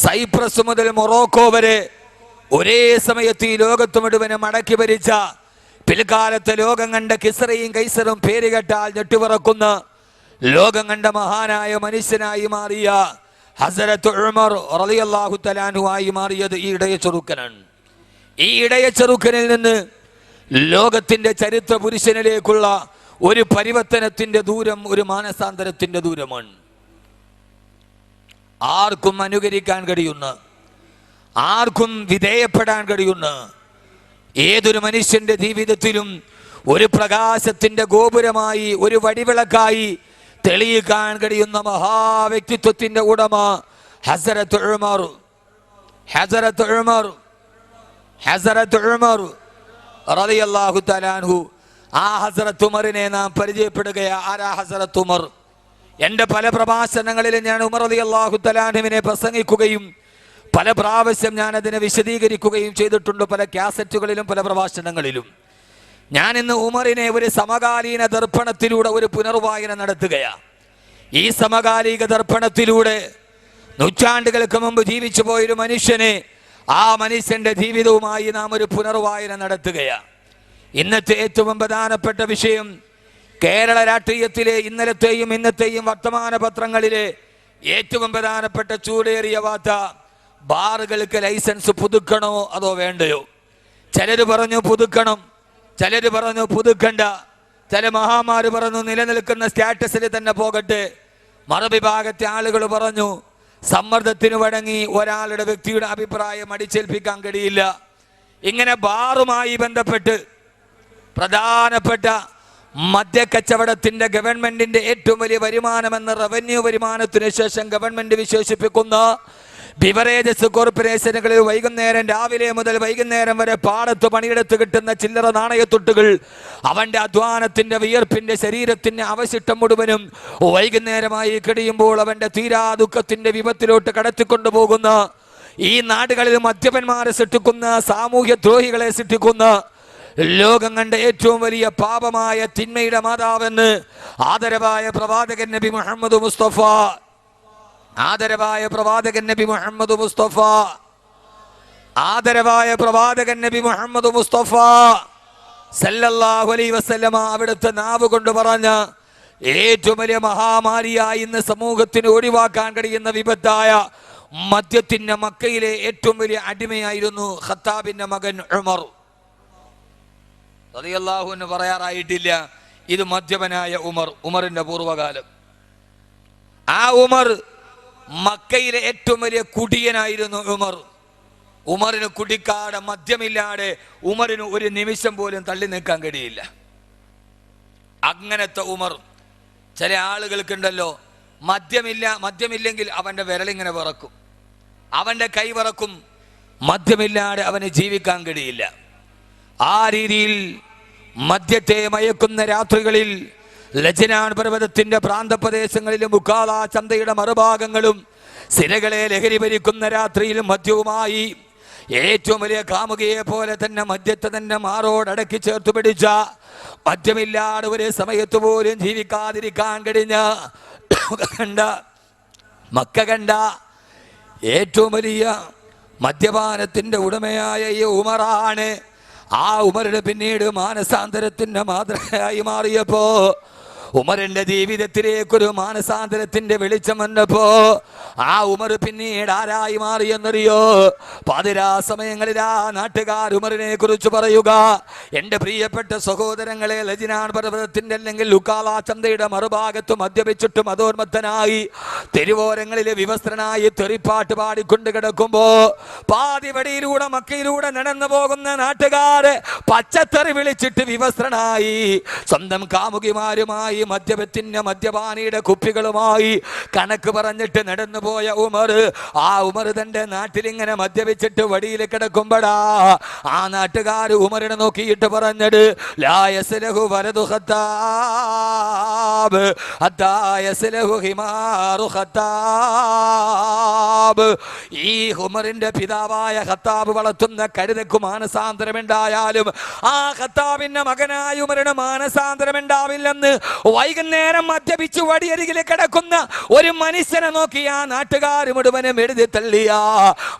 Cyprus മുതൽ Morocco വരെ ഒരേ സമയത്ത് ഈ ലോകത്ത് മുഴുവനും അടക്കി ഭരിച്ച, പിൽക്കാലത്ത് ലോകം കണ്ട കിസ്റയും കൈസറും പേര് കേട്ടാൽ ഞെട്ടിവിറക്കുന്ന ലോകം കണ്ട മഹാനായ മനുഷ്യനായി മാറിയ ഹസ്രത്ത് ഉമർ റളിയല്ലാഹു തആല അൻഹു ആയി മാറിയത് ഈ ഇടയ ചെറുക്കനാണ്. ഈ ഇടയ ചെറുക്കനിൽ നിന്ന് ലോകത്തിന്റെ ചരിത്ര പുരുഷനിലേക്കുള്ള ഒരു പരിവർത്തനത്തിന്റെ ദൂരം, ഒരു മാനസാന്തരത്തിന്റെ ദൂരമാണ്. ആർക്കും അനുകരിക്കാൻ കഴിയുന്ന, ആർക്കും വിധേയപ്പെടാൻ കഴിയുന്ന, ഏതൊരു മനുഷ്യന്റെ ജീവിതത്തിലും ഒരു പ്രകാശത്തിന്റെ ഗോപുരമായി, ഒരു വടിവിളക്കായി തെളിയിക്കാൻ കഴിയുന്ന മഹാവ്യക്തിത്വത്തിന്റെ ഉടമ ഹസ്രത്ത് ഉമർ. ഹസ്രത്ത് ഉമർ ഹസ്രത്ത് ഉമർ റളിയല്ലാഹു തആല അൻഹു. ആ ഹസ്രത്ത് ഉമറിനെ നാം പരിചയപ്പെടുകയാ. ആരാ ഹസ്രത്ത് ഉമർ? എൻ്റെ പല പ്രഭാഷണങ്ങളിലും ഞാൻ ഉമർ റളിയല്ലാഹു തആല അൻഹുവിനെ പ്രസംഗിക്കുകയും പല പ്രാവശ്യം ഞാൻ അതിനെ വിശദീകരിക്കുകയും ചെയ്തിട്ടുണ്ട്, പല കാസറ്റുകളിലും പല പ്രഭാഷണങ്ങളിലും. ഞാൻ ഇന്ന് ഉമറിനെ ഒരു സമകാലീന ദർപ്പണത്തിലൂടെ ഒരു പുനർവായന നടത്തുകയാണ്. ഈ സമകാലിക ദർപ്പണത്തിലൂടെ നൂറ്റാണ്ടുകൾക്ക് മുമ്പ് ജീവിച്ചു പോയൊരു മനുഷ്യനെ, ആ മനുഷ്യന്റെ ജീവിതവുമായി നാം ഒരു പുനർവായന നടത്തുകയാണ്. ഇന്നത്തെ ഏറ്റവും പ്രധാനപ്പെട്ട വിഷയം, കേരള രാഷ്ട്രീയത്തിലെ ഇന്നലത്തെയും ഇന്നത്തെയും വർത്തമാന പത്രങ്ങളിലെ ഏറ്റവും പ്രധാനപ്പെട്ട ചൂടേറിയ വാർത്ത, ബാറുകൾക്ക് ലൈസൻസ് പുതുക്കണോ അതോ വേണ്ടയോ? ചിലര് പറഞ്ഞു പുതുക്കണം, ചിലര് പറഞ്ഞു പുതുക്കണ്ട, ചില മഹാമാര് പറഞ്ഞു നിലനിൽക്കുന്ന സ്റ്റാറ്റസിൽ തന്നെ പോകട്ടെ. മറുവിഭാഗത്തെ ആളുകൾ പറഞ്ഞു സമ്മർദ്ദത്തിന് വഴങ്ങി ഒരാളുടെ വ്യക്തിയുടെ അഭിപ്രായം അടിച്ചേൽപ്പിക്കാൻ കഴിയില്ല. ഇങ്ങനെ ബാറുമായി ബന്ധപ്പെട്ട് പ്രധാനപ്പെട്ട മദ്യക്കച്ചവടത്തിന്റെ ഗവൺമെന്റിന്റെ ഏറ്റവും വലിയ വരുമാനമെന്ന റവന്യൂ വരുമാനത്തിന് ശേഷം ഗവൺമെന്റ് വിശേഷിപ്പിക്കുന്ന ബിവറേജസ് കോർപ്പറേഷനുകളിൽ വൈകുന്നേരം, രാവിലെ മുതൽ വൈകുന്നേരം വരെ പാടത്ത് പണിയെടുത്ത് കിട്ടുന്ന ചില്ലറ നാണയത്തൊട്ടുകൾ അവന്റെ അധ്വാനത്തിന്റെ വിയർപ്പിന്റെ ശരീരത്തിന്റെ അവശിഷ്ടം മുഴുവനും വൈകുന്നേരമായി കഴിയുമ്പോൾ അവന്റെ തീരാ ദുഃഖത്തിന്റെ വിപത്തിലോട്ട് കടത്തിക്കൊണ്ടുപോകുന്ന, ഈ നാടുകളിൽ മദ്യപന്മാരെ സൃഷ്ടിക്കുന്ന, സാമൂഹ്യ ദ്രോഹികളെ സൃഷ്ടിക്കുന്ന, ലോകം കണ്ട ഏറ്റവും വലിയ പാപമായ തിന്മയുടെ മാതാവെന്ന് ആദരവായ പ്രവാചകൻ നബി മുഹമ്മദ് മുസ്തഫ, ആദരവായ പ്രവാചകൻ നബി മുഹമ്മദ് മുസ്തഫ, ആദരവായ പ്രവാചകൻ നബി മുഹമ്മദ് മുസ്തഫ സല്ലല്ലാഹു അലൈഹി വസല്ലമ അവിടുത്തെ നാവ് കൊണ്ട് പറഞ്ഞ ഏറ്റവും വലിയ മഹാമാരിയായി ഇന്ന് സമൂഹത്തിന് ഒഴിവാക്കാൻ കഴിയുന്ന വിപത്തായ മദ്യത്തിന്റെ മക്കയിലെ ഏറ്റവും വലിയ അടിമയായിരുന്നു ഖത്താബിന്റെ മകൻ ഉമർ റളിയല്ലാഹു അൻഹു. പറയാറായിട്ടില്ല, ഇത് മദ്യപനായ ഉമർ, ഉമറിന്റെ പൂർവ്വകാലം. ആ ഉമർ മക്കയിലെ ഏറ്റവും വലിയ കുടിയനായിരുന്നു ഉമർ. ഉമറിന് കുടിക്കാതെ, മദ്യമില്ലാതെ ഉമറിന് ഒരു നിമിഷം പോലും തള്ളി നിൽക്കാൻ കഴിയില്ല. അങ്ങനത്തെ ഉമർ. ചില ആളുകൾക്കുണ്ടല്ലോ, മദ്യമില്ലെങ്കിൽ അവന്റെ വിരലിങ്ങനെ വിറക്കും, അവന്റെ കൈ വിറക്കും, മദ്യമില്ലാതെ അവന് ജീവിക്കാൻ കഴിയില്ല. ആ രീതിയിൽ മദ്യത്തെ മയക്കുന്ന രാത്രികളിൽ ലജ്നാൻ പർവ്വതത്തിന്റെ പ്രാന്തപ്രദേശങ്ങളിലും മുക്കാല ചന്തയുടെ മറുഭാഗങ്ങളും സിരകളെ ലഹരി ഭരിക്കുന്ന രാത്രിയിൽ മദ്യവുമായി ഏറ്റവും വലിയ കാമുകയെ പോലെ തന്നെ മദ്യത്തെ തന്നെ മാറോടടക്കി ചേർത്ത് പിടിച്ച, മദ്യമില്ലാതെ ഒരു സമയത്ത് പോലും ജീവിക്കാതിരിക്കാൻ കഴിഞ്ഞ മക്ക കണ്ട ഏറ്റവും വലിയ മദ്യപാനത്തിന്റെ ഉടമയായ ഈ ഉമറാണ്. ആ ഉമറിന് പിന്നീട് മാനസാന്തരത്തിന്റെ മാതൃകയായി മാറിയപ്പോ, ഉമറിന്റെ ജീവിതത്തിലേക്കൊരു മാനസാന്തരത്തിന്റെ വെളിച്ചം വന്നപ്പോ ആ ഉമർ പിന്നീട് ആരായി മാറിയെന്നറിയോ? പാതിരാ സമയങ്ങളിൽ ആ നാട്ടുകാർ ഉമറിനെ കുറിച്ച് പറയുക, എൻ്റെ പ്രിയപ്പെട്ട സഹോദരങ്ങളെ, ലജ്നാൻ പർവ്വതത്തിന്റെ അല്ലെങ്കിൽ ലുക്കാല ചന്തയുടെ മറുഭാഗത്ത് മദ്യപിച്ചിട്ട് മതോന്മത്തനായി തെരുവോരങ്ങളിലെ വിവസ്ത്രനായി തെറിപ്പാട്ട് പാടിക്കൊണ്ട് കിടക്കുമ്പോ പാതിവടിയിലൂടെ മക്കയിലൂടെ നടന്നു പോകുന്ന നാട്ടുകാര് പച്ചത്തെറി വിളിച്ചിട്ട് വിവസ്ത്രനായി സ്വന്തം കാമുകിമാരുമായി മദ്യപത്തിന്റെ മദ്യപാനിയുടെ കുപ്പികളുമായി കണക്ക് പറഞ്ഞിട്ട് നടന്നു പോയ ഉമർ, ആ ഉമർ തന്റെ നാട്ടിൽ ഇങ്ങനെ മദ്യപിച്ചിട്ട് വടിയിൽ കിടക്കുമ്പോഴാ ആ നാട്ടുകാർ ഉമറിനെ നോക്കിയിട്ട് പറഞ്ഞത്, ലാ യസ്ലഹു വലദു ഖത്താബ് ഹത്താ യസ്ലഹു ഹിമാറു ഖത്താബ്. ഈ ഉമറിന്റെ പിതാവായ ഖത്താബ് വളർത്തുന്ന കഴുതക്ക് മാനസാന്തരം ഉണ്ടായാലും ആ ഖത്താബിന്റെ മകനായ ഉമറിന് മാനസാന്തരം ഉണ്ടാവില്ലെന്ന് വൈകുന്നേരം മദ്യപിച്ച് വടിയരികിൽ കിടക്കുന്ന ഒരു മനുഷ്യനെ നോക്കി ആ നാട്ടുകാർ മുഴുവനും എഴുതി തള്ളിയ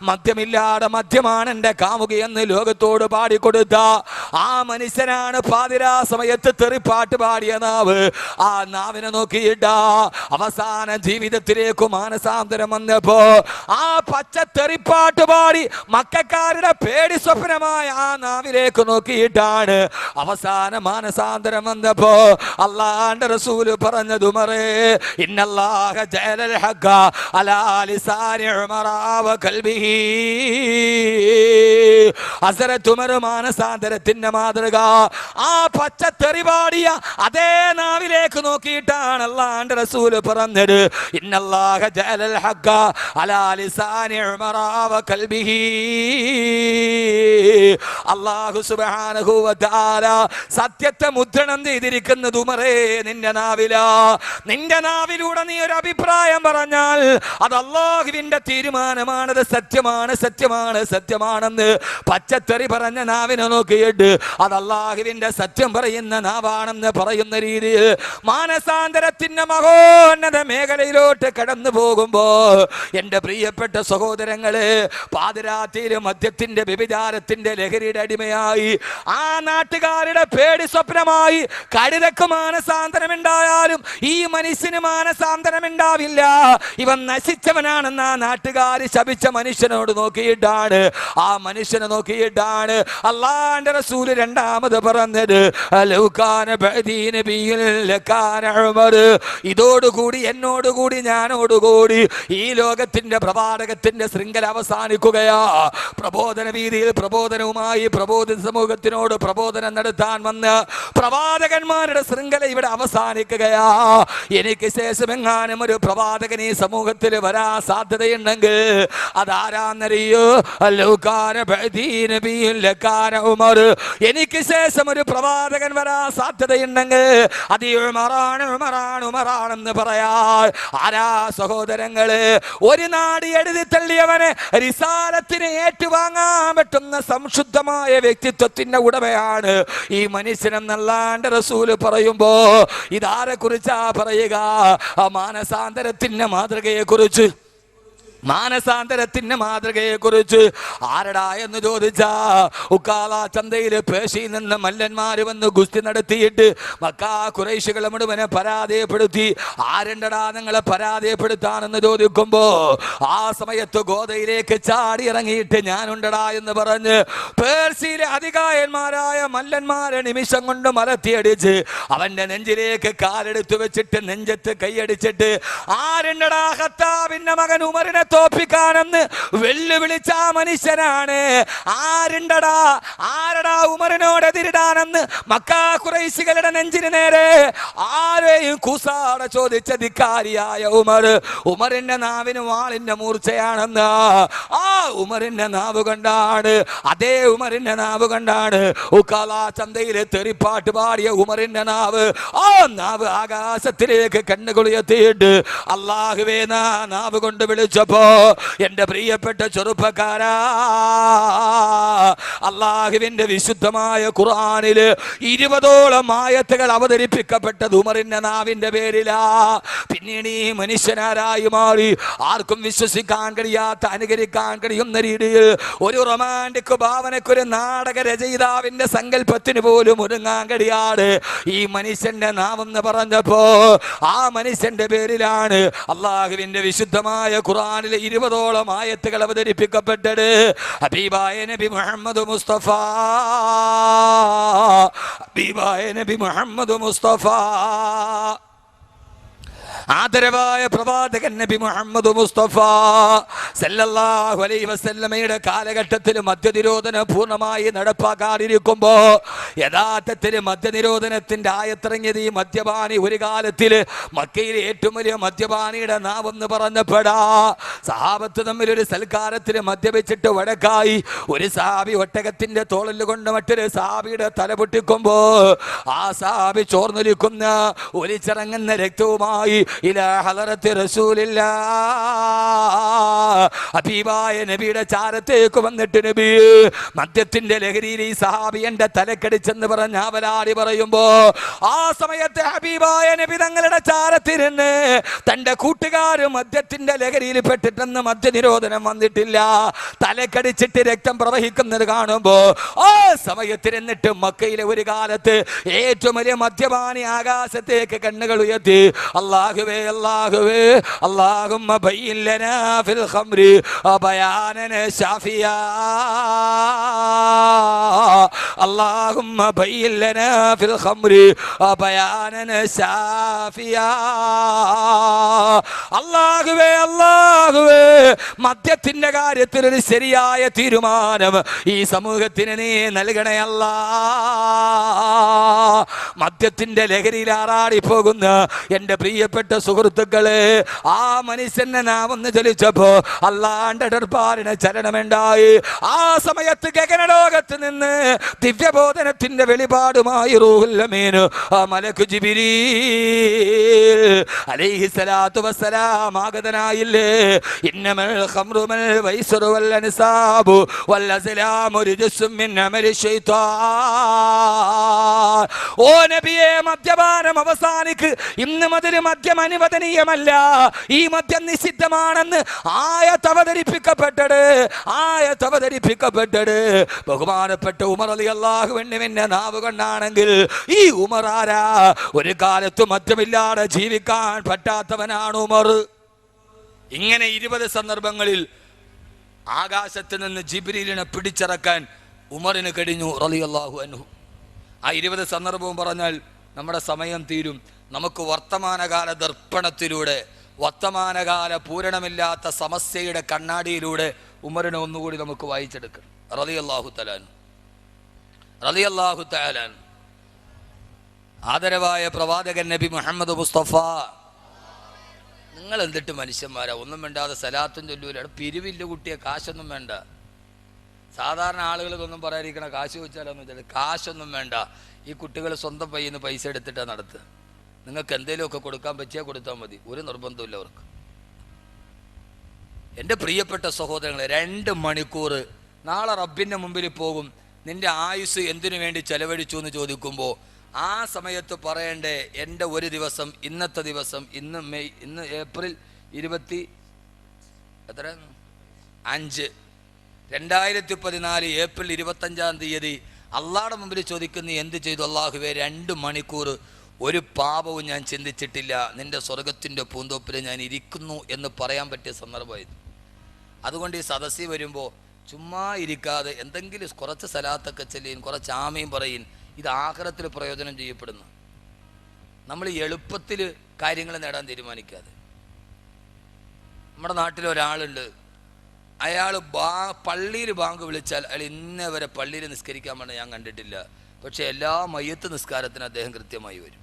മദ്യമില്ലാതെ മദ്യമാണ് എൻ്റെ കാമുകിയെന്ന് ലോകത്തോട് പാടിക്കൊടുത്ത ആ മനുഷ്യനാണ് പാതിരാ സമയത്ത് തെറിപ്പാട്ട് പാടിയ നാവ്. ആ നാവിനെ നോക്കിയിട്ട അവസാന ജീവിതത്തിലേക്ക് മാനസാന്തരം വന്നപ്പോ ആ പച്ച തെറിപ്പാട്ട് പാടി മക്കാരുടെ പേടി സ്വപ്നമായ ആ നാവിലേക്ക് നോക്കിയിട്ടാണ് അവസാന മാനസാന്തരം വന്നപ്പോ അല്ലാഹുവിന്റെ റസൂൽ പറഞ്ഞത് ഉമറേ ഇന്നല്ലാഹ ജഅലൽ ഹഖ അലാ ലിസാനി ഉമറ വ ഖൽബിഹി. ഹസ്രത്ത് ഉമർ മാനസാന്തരത്തിന്റെ മാതൃക ആ പച്ച തെറിപാടിയ അതേ നാവിലേക്ക് നോക്കിയിട്ടാണ് അല്ലാഹുവിന്റെ റസൂൽ പറഞ്ഞത് ഇന്നല്ലാഹ ജഅലൽ ഹഖ അലാ ലിസാനി ഉമറ വ ഖൽബിഹി. അല്ലാഹു സുബ്ഹാനഹു വ തആല സത്യത്തെ മുദ്രണം ചെയ്തിരിക്കുന്നത് ഉമറേ നിന്റെ നാവിലാ. നിന്റെ നാവിലൂടെ നീ ഒരു അഭിപ്രായം പറഞ്ഞാൽ അത് അല്ലാഹുവിന്റെ തീരുമാനമാണത്, സത്യമാണ് സത്യമാണ് സത്യമാണെന്ന് പച്ചത്തെറി പറഞ്ഞ നാവിനെ നോക്കിയിട്ട് അത് അല്ലാഹുവിന്റെ സത്യം പറയുന്ന നാവാണെന്ന് പറയുന്ന രീതിയിൽ മാനസാന്തരത്തിന്റെ മഹോന്നത മേഖലയിലോട്ട് കടന്നു പോകുമ്പോ എൻ്റെ പ്രിയപ്പെട്ട സഹോദരങ്ങളെ, പാതിരാത്രിയിൽ മദ്യത്തിന്റെ വ്യഭിചാരത്തിന്റെ ലഹരിയുടെ അടിമയായി ആ നാട്ടുകാരുടെ പേടി സ്വപ്നമായി കഴുതക്ക് മാനസാന്തരം ഉണ്ടായാലും ഈ മനുഷ്യന് മാനസാന്തരം ഉണ്ടാവില്ല, ഇവൻ നശിച്ചവനാണെന്ന് ആ നാട്ടുകാർ ശപിച്ച മനുഷ്യനോട് നോക്കിയിട്ടാണ് ആ മനുഷ്യനെ നോക്കിയിട്ടാണ് അല്ലാഹുവിന്റെ റസൂൽ രണ്ടാമത് പറഞ്ഞത് ഇതോടുകൂടി എന്നോടുകൂടി ഞാനോടുകൂടി ഈ ലോകത്തിന്റെ പ്രവാചകത്തിന്റെ ശൃംഖല അവസാനിക്കുകയാ. പ്രബോധന വീതിയിൽ പ്രബോധനവുമായി പ്രബോധിത സമൂഹത്തിനോട് പ്രബോധനം നടത്താൻ വന്ന പ്രവാചകന്മാരുടെ ശൃംഖല ഇവിടെ അവസാനിക്കുകയാ. എനിക്ക് ശേഷം എങ്ങാനും ഒരു പ്രവാചകൻ ഈ സമൂഹത്തിൽ വരാൻ സാധ്യതയുണ്ടെങ്കിൽ അതാരാന്നറിയോ? ഉമർ. എനിക്ക് ശേഷം ഒരു പ്രവാചകൻ വരാൻ സാധ്യതയുണ്ടെങ്കിൽ അത് ഉമറാണ് ഉമറാണ് ഉമറാണെന്ന് പറയാ. ആരാ സഹോദരങ്ങള്? ഒരു നാട് എഴുതി തള്ളിയവനെ റിസാലത്തിനെ ഏറ്റുവാങ്ങാൻ പറ്റുന്ന സംശുദ്ധമായ വ്യക്തിത്വത്തിന്റെ ഉടമയാണ് ഈ മനുഷ്യനെന്നല്ലാണ്ട് റസൂല് പറയുമ്പോ ഇതാരെ കുറിച്ചാ പറയുക? മാനസാന്തരത്തിന്റെ മാതൃകയെ കുറിച്ച്. മാനസാന്തരത്തിന്റെ മാതൃകയെ കുറിച്ച് ആരടാ എന്ന് ചോദിച്ചാ ഉക്കാല ചന്തയിൽ പേശിയിൽ നിന്ന് മല്ലന്മാര് വന്ന് ഗുസ്തി നടത്തിയിട്ട് മക്കാ ഖുറൈശികളെ മുഴുവനെ പരാജയപ്പെടുത്തി. ആരുണ്ടടാ നിങ്ങളെ പരാജയപ്പെടുത്താനെന്ന് ചോദിക്കുമ്പോ ആ സമയത്ത് ഗോതയിലേക്ക് ചാടി ഇറങ്ങിയിട്ട് ഞാനുണ്ടടാ എന്ന് പറഞ്ഞ് പേർഷ്യയിലെ അധികായന്മാരായ മല്ലന്മാരെ നിമിഷം കൊണ്ട് മലത്തിയടിച്ച് അവന്റെ നെഞ്ചിലേക്ക് കാലെടുത്തു വെച്ചിട്ട് നെഞ്ചത്ത് കൈയടിച്ചിട്ട് ആരുണ്ടടാ ഖത്താബിന്റെ മകൻ ഉമറിനെ തോപ്പിക്കാനെന്ന് വെല്ലുവിളിച്ച മനുഷ്യനാണ്. ആരടാ ഉമറിനോട് എതിരിടാനെന്ന് മക്കാ ഖുറൈശികളുടെ നെഞ്ചിന് നേരെ ആരെയും കൂസാടെ ചോദിച്ച ധിക്കാരിയായ ഉമർ. ഉമറിന്റെ നാവിന് വാളിന്റെ മൂർച്ചയാണെന്ന് ആ ഉമറിന്റെ നാവ് കൊണ്ടാണ്, അതേ ഉമറിന്റെ നാവ് കൊണ്ടാണ് ഉക്കാല ചന്തയിലെ തെറിപ്പാട്ട് പാടിയ ഉമറിന്റെ നാവ്. ആ നാവ് ആകാശത്തിലേക്ക് കണ്ണുകുളിയെത്തിയിട്ട് അല്ലാഹുവേ നാവ് കൊണ്ട് വിളിച്ചപ്പോ എന്റെ പ്രിയപ്പെട്ട ചെറുപ്പക്കാരാ, അല്ലാഹുവിന്റെ വിശുദ്ധമായ ഖുർആനില് 20ഓളം ആയത്തുകൾ അവതരിപ്പിക്കപ്പെട്ടത് ഉമറിന്റെ നാവിന്റെ പേരിലാ. പിന്നീട് ഈ മനുഷ്യനാരായി മാറി ആർക്കും വിശ്വസിക്കാൻ കഴിയാത്ത, അനുകരിക്കാൻ കഴിയുന്ന രീതിയിൽ ഒരു റൊമാൻറ്റിക് ഭാവനക്കൊരു നാടക രചയിതാവിന്റെ സങ്കല്പത്തിന് പോലും ഒരുങ്ങാൻ കഴിയാതെ ഈ മനുഷ്യന്റെ നാവെന്ന് പറഞ്ഞപ്പോ ആ മനുഷ്യന്റെ പേരിലാണ് അല്ലാഹുവിന്റെ വിശുദ്ധമായ ഖുർആനിൽ 20ഓളം ആയത്തുകൾ അവതരിപ്പിക്കപ്പെട്ടത്. ഹബീബായ നബി മുഹമ്മദ് മുസ്തഫ, ഹബീബായ നബി മുഹമ്മദ് മുസ്തഫ, ആദരവായ പ്രവാചകൻ നബി മുഹമ്മദ് മുസ്തഫ സല്ലല്ലാഹു അലൈഹി വസല്ലമയുടെ കാലഘട്ടത്തിൽ മദ്യനിരോധനം പൂർണ്ണമായി നടപ്പാക്കാതിരിക്കുമ്പോ യഥാർത്ഥത്തിൽ മദ്യനിരോധനത്തിന്റെ ആയത്തിറങ്ങിയത് ഈ മദ്യപാനി ഒരു കാലത്തിൽ മക്കയിലെ ഏറ്റവും വലിയ മദ്യപാനിയുടെ നാവെന്ന് പറഞ്ഞപ്പെടാ. സഹാബത്ത് തമ്മിൽ ഒരു സൽക്കാരത്തിൽ മദ്യപിച്ചിട്ട് വഴക്കായി. ഒരു സഹാബി ഒട്ടകത്തിന്റെ തോളിൽ കൊണ്ട് മറ്റൊരു സഹാബിയുടെ തല പൊട്ടിക്കുമ്പോ ആ സഹാബി ചോർന്നൊലിക്കുന്ന ഒലിച്ചിറങ്ങുന്ന രക്തവുമായി ഇലാ ഹളറത്തി റസൂലില്ലാഹ്. ഹബീബായ നബിയുടെ ചാരത്തേക്ക് വന്നിട്ട് നബി മദ്യത്തിന്റെ ലഹരിയിൽ ഈ സഹാബി എന്റെ തലക്കടിച്ചെന്ന് പറഞ്ഞ അവലാടി പറയുമ്പോ ആ സമയത്ത് ഹബീബായ നബി തങ്ങളുടെ ചാരത്തിരുന്ന് തന്റെ കൂട്ടുകാര് മദ്യത്തിന്റെ ലഹരിയിൽ പെട്ടിട്ടെന്ന് മദ്യനിരോധനം വന്നിട്ടില്ല, തലക്കടിച്ചിട്ട് രക്തം പ്രവഹിക്കുന്നത് കാണുമ്പോ ആ സമയത്തിരുന്നിട്ട് മക്കയിലെ ഒരു കാലത്ത് ഏറ്റവും വലിയ മദ്യപാനി ആകാശത്തേക്ക് കണ്ണുകൾ ഉയർത്തി അല്ലാഹുവേ അല്ലാഹുവേ അല്ലാഹുമ്മ ബയ്യിൻ ലനാ ഫിൽ ഖംരി ബയാനൻ ശാഫിയാ അല്ലാഹുമ്മ ബയ്യിൻ ലനാ ഫിൽ ഖംരി ബയാനൻ ശാഫിയാ. അല്ലാഹുവേ അല്ലാഹുവേ മദ്യത്തിന്റെ കാര്യത്തിൽ ഒരു ശരിയായ തീരുമാനം ഈ സമൂഹത്തിന് നീ നൽകണേ അല്ലാ. മദ്യത്തിന്റെ ലഹരിയിൽ ആറാടി പോകുന്ന എൻ്റെ പ്രിയപ്പെട്ട സുഹൃത്തുക്കളെ, ആ മനുഷ്യനെ നാം ഒന്ന് ചലിച്ചപ്പോ അല്ലാണ്ട് ദർബാറിന് ചലനമുണ്ടായി. ആ സമയത്ത് ഗഗനലോകത്ത് നിന്ന് ദിവ്യബോധനത്തിന്റെ വെളിപാടുമായി റൂഹുൽ അമീൻ മലക്ക് ജിബ്രീൽ അലൈഹിസ്സലാത്തു വസ്സലാം ആഗതനായില്ലേ. ഇന്നമൽ ഖംറു വൽ വൈസ്റു വൽ അൻസാബു വൽ അസ്ലാമു റിജ്സും മിൻ അമലി ശൈത്താൻ. ഓ നബിയെ, മദ്യപാനം അവസാനിക്ക്. ഇന്ന് മുതൽ മദ്യം അനുവദനീയമല്ല, ഈ മദ്യം നിഷിദ്ധമാണെന്ന് ആയത്ത് അവതരിപ്പിക്കപ്പെട്ടത് ബഹുമാനപ്പെട്ട ഉമർ റളിയല്ലാഹു അൻഹുവിന്റെ നാവ് കൊണ്ടാണെങ്കിൽ ഈ ഉമർ ആരാ? ഒരു കാലത്ത് മദ്യമില്ലാതെ ജീവിക്കാൻ പറ്റാത്തവനാണ് ഉമർ. ഇങ്ങനെ 20 സന്ദർഭങ്ങളിൽ ആകാശത്ത് നിന്ന് ജിബ്രീലിനെ പിടിച്ചിറക്കാൻ ഉമറിന് കഴിഞ്ഞു റളിയല്ലാഹു അൻഹു. ആ 20 സന്ദർഭവും പറഞ്ഞാൽ നമ്മുടെ സമയം തീരും. നമുക്ക് വർത്തമാനകാല ദർപ്പണത്തിലൂടെ, വർത്തമാനകാല പൂരണമില്ലാത്ത സമസ്യയുടെ കണ്ണാടിയിലൂടെ ഉമറിനെ ഒന്നുകൂടി നമുക്ക് വായിച്ചെടുക്കണം. റളിയല്ലാഹു തആല അൻഹു. ആദരവായ പ്രവാചകൻ നബി മുഹമ്മദ് മുസ്തഫ, നിങ്ങൾ എന്തിട്ട് മനുഷ്യന്മാരാ, ഒന്നും വേണ്ടാതെ സലാത്തും ചൊല്ലൂല, പിരിവില്ല കുട്ടിയെ, കാശൊന്നും വേണ്ട. സാധാരണ ആളുകൾക്കൊന്നും പറയാതിരിക്കണ, കാശ് ചോദിച്ചാലൊന്നും വെച്ചാൽ കാശൊന്നും വേണ്ട. ഈ കുട്ടികൾ സ്വന്തം പയ്യിൽ നിന്ന് പൈസ എടുത്തിട്ടാണ് നടത്തുക. നിങ്ങൾക്ക് എന്തെങ്കിലുമൊക്കെ കൊടുക്കാൻ പറ്റിയാൽ കൊടുത്താൽ മതി, ഒരു നിർബന്ധമില്ല അവർക്ക്. എൻ്റെ പ്രിയപ്പെട്ട സഹോദരങ്ങളെ, 2 മണിക്കൂർ നാളെ റബ്ബിൻ്റെ മുമ്പിൽ പോകും. നിന്റെ ആയുസ് എന്തിനു വേണ്ടി ചെലവഴിച്ചു എന്ന് ചോദിക്കുമ്പോൾ ആ സമയത്ത് പറയണ്ടേ, എൻ്റെ ഒരു ദിവസം, ഇന്നത്തെ ദിവസം, ഇന്ന് ഏപ്രിൽ 25, 2014 ഏപ്രിൽ 25-ാം തീയതി അള്ളാഹുടെ മുമ്പിൽ ചോദിക്കുന്ന എന്ത് ചെയ്തു? അള്ളാഹുവേ, 2 മണിക്കൂർ ഒരു പാപവും ഞാൻ ചിന്തിച്ചിട്ടില്ല, നിന്റെ സ്വർഗത്തിൻ്റെ പൂന്തോപ്പിൽ ഞാൻ ഇരിക്കുന്നു എന്ന് പറയാൻ പറ്റിയ സന്ദർഭമായിരുന്നു. അതുകൊണ്ട് ഈ സദസ്സിൽ വരുമ്പോൾ ചുമ്മാ ഇരിക്കാതെ എന്തെങ്കിലും കുറച്ച് സലാത്തൊക്കെ ചെല്ലിയും കുറച്ച് ആമയും പറയും. ഇത് ആഖിറത്തിൽ പ്രയോജനം ചെയ്യപ്പെടുന്നു. നമ്മൾ എളുപ്പത്തിൽ കാര്യങ്ങൾ നേടാൻ തീരുമാനിക്കാതെ. നമ്മുടെ നാട്ടിൽ ഒരാളുണ്ട്, അയാൾ പള്ളിയിൽ ബാങ്ക് വിളിച്ചാൽ അയാൾ ഇന്നേ വരെ പള്ളിയിൽ നിസ്കരിക്കാൻ വേണ്ടി ഞാൻ കണ്ടിട്ടില്ല. പക്ഷെ എല്ലാ മയ്യത്ത് നിസ്കാരത്തിനും അദ്ദേഹം കൃത്യമായി വരും.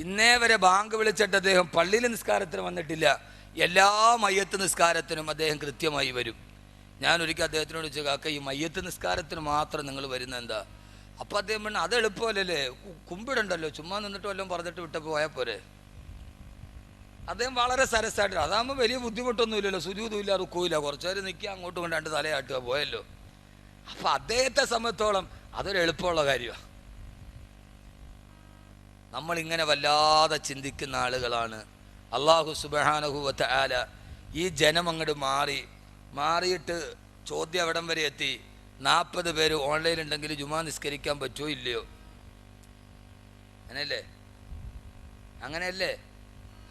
ഇന്നേ വരെ ബാങ്ക് വിളിച്ചിട്ട് അദ്ദേഹം പള്ളിയിൽ നിസ്കാരത്തിന് വന്നിട്ടില്ല. എല്ലാ മയ്യത്ത് നിസ്കാരത്തിനും അദ്ദേഹം കൃത്യമായി വരും. ഞാൻ ഒരിക്കൽ അദ്ദേഹത്തിനോട് ചോദിച്ചു, കാക്ക, ഈ മയ്യത്ത് നിസ്കാരത്തിന് മാത്രം നിങ്ങൾ വരുന്ന എന്താ? അപ്പം അദ്ദേഹം പറഞ്ഞു, അത് എളുപ്പമല്ലല്ലേ, കുമ്പിടണ്ടല്ലോ, ചുമ്മാ നിന്നിട്ട് വല്ലതും പറഞ്ഞിട്ട് വിട്ടപ്പോൾ പോയാൽ പോരെ. അദ്ദേഹം വളരെ സരസായിട്ട്, അതാകുമ്പോൾ വലിയ ബുദ്ധിമുട്ടൊന്നുമില്ലല്ലോ, സുജൂതുമില്ല, റുക്കൂല്ല, കുറച്ചു നേരം നിൽക്കുക, അങ്ങോട്ടും കൊണ്ടാണ്ട് തലയാട്ടുക, പോയല്ലോ. അപ്പം അദ്ദേഹത്തെ സംബന്ധിച്ചോളം അതൊരു എളുപ്പമുള്ള കാര്യമാണ്. നമ്മളിങ്ങനെ വല്ലാതെ ചിന്തിക്കുന്ന ആളുകളാണ്. അല്ലാഹു സുബ്ഹാനഹു വ തആല ഈ ജനം അങ്ങോട്ട് മാറിയിട്ട് ചോദ്യം എവിടം വരെ എത്തി? 40 പേര് ഓൺലൈൻ ഉണ്ടെങ്കിൽ ജുമാ നിസ്കരിക്കാൻ പറ്റുമോ ഇല്ലയോ?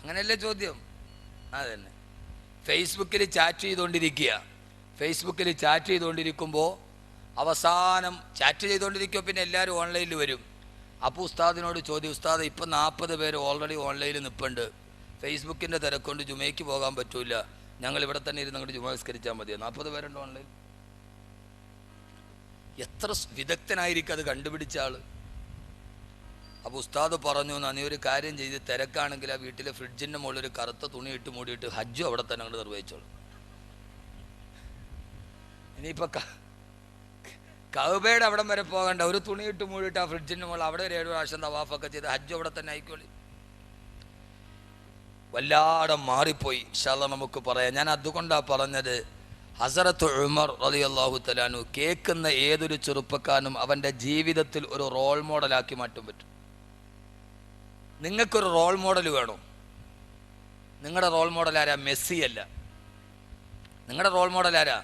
അങ്ങനെയല്ലേ ചോദ്യം? അതന്നെ. ഫേസ്ബുക്കിൽ ചാറ്റ് ചെയ്തുകൊണ്ടിരിക്കുമ്പോൾ അവസാനം ചാറ്റ് ചെയ്തുകൊണ്ടിരിക്കുമ്പോൾ പിന്നെ എല്ലാവരും ഓൺലൈനിൽ വരും. അപ്പോൾ ഉസ്താദിനോട് ചോദ്യം, ഉസ്താദ്, ഇപ്പം 40 പേര് ഓൾറെഡി ഓൺലൈനിൽ നിൽപ്പുണ്ട്, ഫേസ്ബുക്കിൻ്റെ തിരക്കൊണ്ട് ജുമയ്ക്ക് പോകാൻ പറ്റൂല, ഞങ്ങൾ ഇവിടെ തന്നെ ഇരുന്ന് അങ്ങോട്ട് ജുമ നിസ്കരിച്ചാൽ മതിയോ? 40 പേരുണ്ട് ഓൺലൈൻ. എത്ര വിദഗ്ധനായിരിക്കും അത് കണ്ടുപിടിച്ച ആള്. അപ്പോൾ ഉസ്താദ് പറഞ്ഞു, നീ ഒരു കാര്യം ചെയ്ത്, തിരക്കാണെങ്കിൽ ആ വീട്ടിലെ ഫ്രിഡ്ജിൻ്റെ മുകളിൽ ഒരു കറുത്ത തുണി ഇട്ട് മൂടിയിട്ട് ഹജ്ജും അവിടെ തന്നെ അങ്ങോട്ട് നിർവഹിച്ചോളൂ. ഇനിയിപ്പോൾ കഅബയുടെ അവിടം വരെ പോകണ്ട, ഒരു തുണി ഇട്ട് മൂടിയിട്ട് ആ ഫ്രിഡ്ജിൻ്റെ മുകളിൽ അവിടെ ഒരു 7 പ്രാവശ്യം തവാഫൊക്കെ ചെയ്ത് ഹജ്ജും അവിടെ തന്നെ ആയിക്കോളി. വല്ലാതെ മാറിപ്പോയി. ഇൻഷാ അല്ലാഹ് നമുക്ക് പറയാം. ഞാൻ അതുകൊണ്ടാണ് പറഞ്ഞത്, ഹസരത്ത് ഉമർ റളിയല്ലാഹു തആല അൻഹു കേൾക്കുന്ന ഏതൊരു ചെറുപ്പക്കാരനും അവൻ്റെ ജീവിതത്തിൽ ഒരു റോൾ മോഡലാക്കി മാറ്റാൻ പറ്റും. നിങ്ങൾക്കൊരു റോൾ മോഡൽ വേണോ? നിങ്ങളുടെ റോൾ മോഡൽ ആരാ? മെസ്സി അല്ല. നിങ്ങളുടെ റോൾ മോഡൽ ആരാ?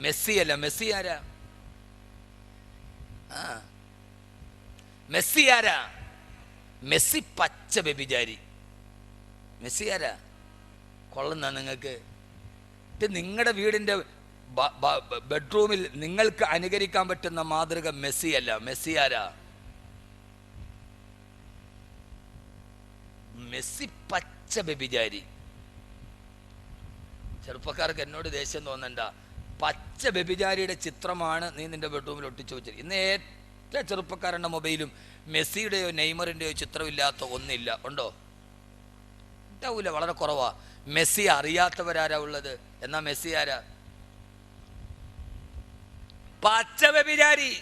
മെസ്സി അല്ല. മെസ്സി ആരാ? മെസ്സി ആരാ? മെസ്സി പച്ച വ്യഭിചാരി. മെസ്സി ആരാ? കൊള്ളുന്ന നിങ്ങൾക്ക് ഇത് നിങ്ങളുടെ വീടിൻ്റെ ബെഡ്റൂമിൽ നിങ്ങൾക്ക് അനുകരിക്കാൻ പറ്റുന്ന മാതൃക മെസ്സി അല്ല. മെസ്സി ആരാ? മെസ്സി പച്ച വ്യഭിചാരി. ചെറുപ്പക്കാർക്ക് എന്നോട് ദേഷ്യം തോന്നണ്ട. പച്ച വ്യഭിചാരിയുടെ ചിത്രമാണ് നീ നിന്റെ ബെഡ്റൂമിൽ ഒട്ടിച്ചു വെച്ചത്. ഇന്ന് ഏറ്റവും ചെറുപ്പക്കാരുടെ മൊബൈലും മെസ്സിയുടെയോ നെയ്മറിൻ്റെയോ ചിത്രമില്ലാത്ത ഒന്നില്ല. ഉണ്ടോ? ഉണ്ടാവൂല, വളരെ കുറവാ. മെസ്സി അറിയാത്തവരാരാ ഉള്ളത്? എന്നാ മെസ്സി ആരാ? പച്ച വ്യഭിചാരി.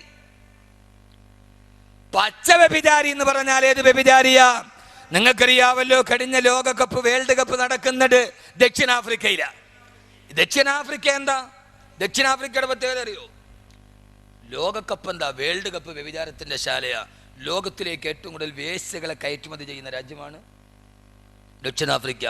പച്ച വ്യഭിചാരി എന്ന് പറഞ്ഞാൽ ഏത് വ്യഭിചാരിയാ? നിങ്ങൾക്കറിയാവല്ലോ, കഴിഞ്ഞ ലോകകപ്പ് വേൾഡ് കപ്പ് നടക്കുന്നത് ദക്ഷിണാഫ്രിക്കയിലാണ്. ദക്ഷിണാഫ്രിക്ക എന്താ? ദക്ഷിണാഫ്രിക്കയുടെ പ്രത്യേകത അറിയോ? ലോകകപ്പ് എന്താ? വേൾഡ് കപ്പ് വ്യഭിചാരത്തിന്റെ ശാലയാ. ലോകത്തിലേക്ക് ഏറ്റവും കൂടുതൽ വേശ്യകളെ കയറ്റുമതി ചെയ്യുന്ന രാജ്യമാണ് ദക്ഷിണാഫ്രിക്ക.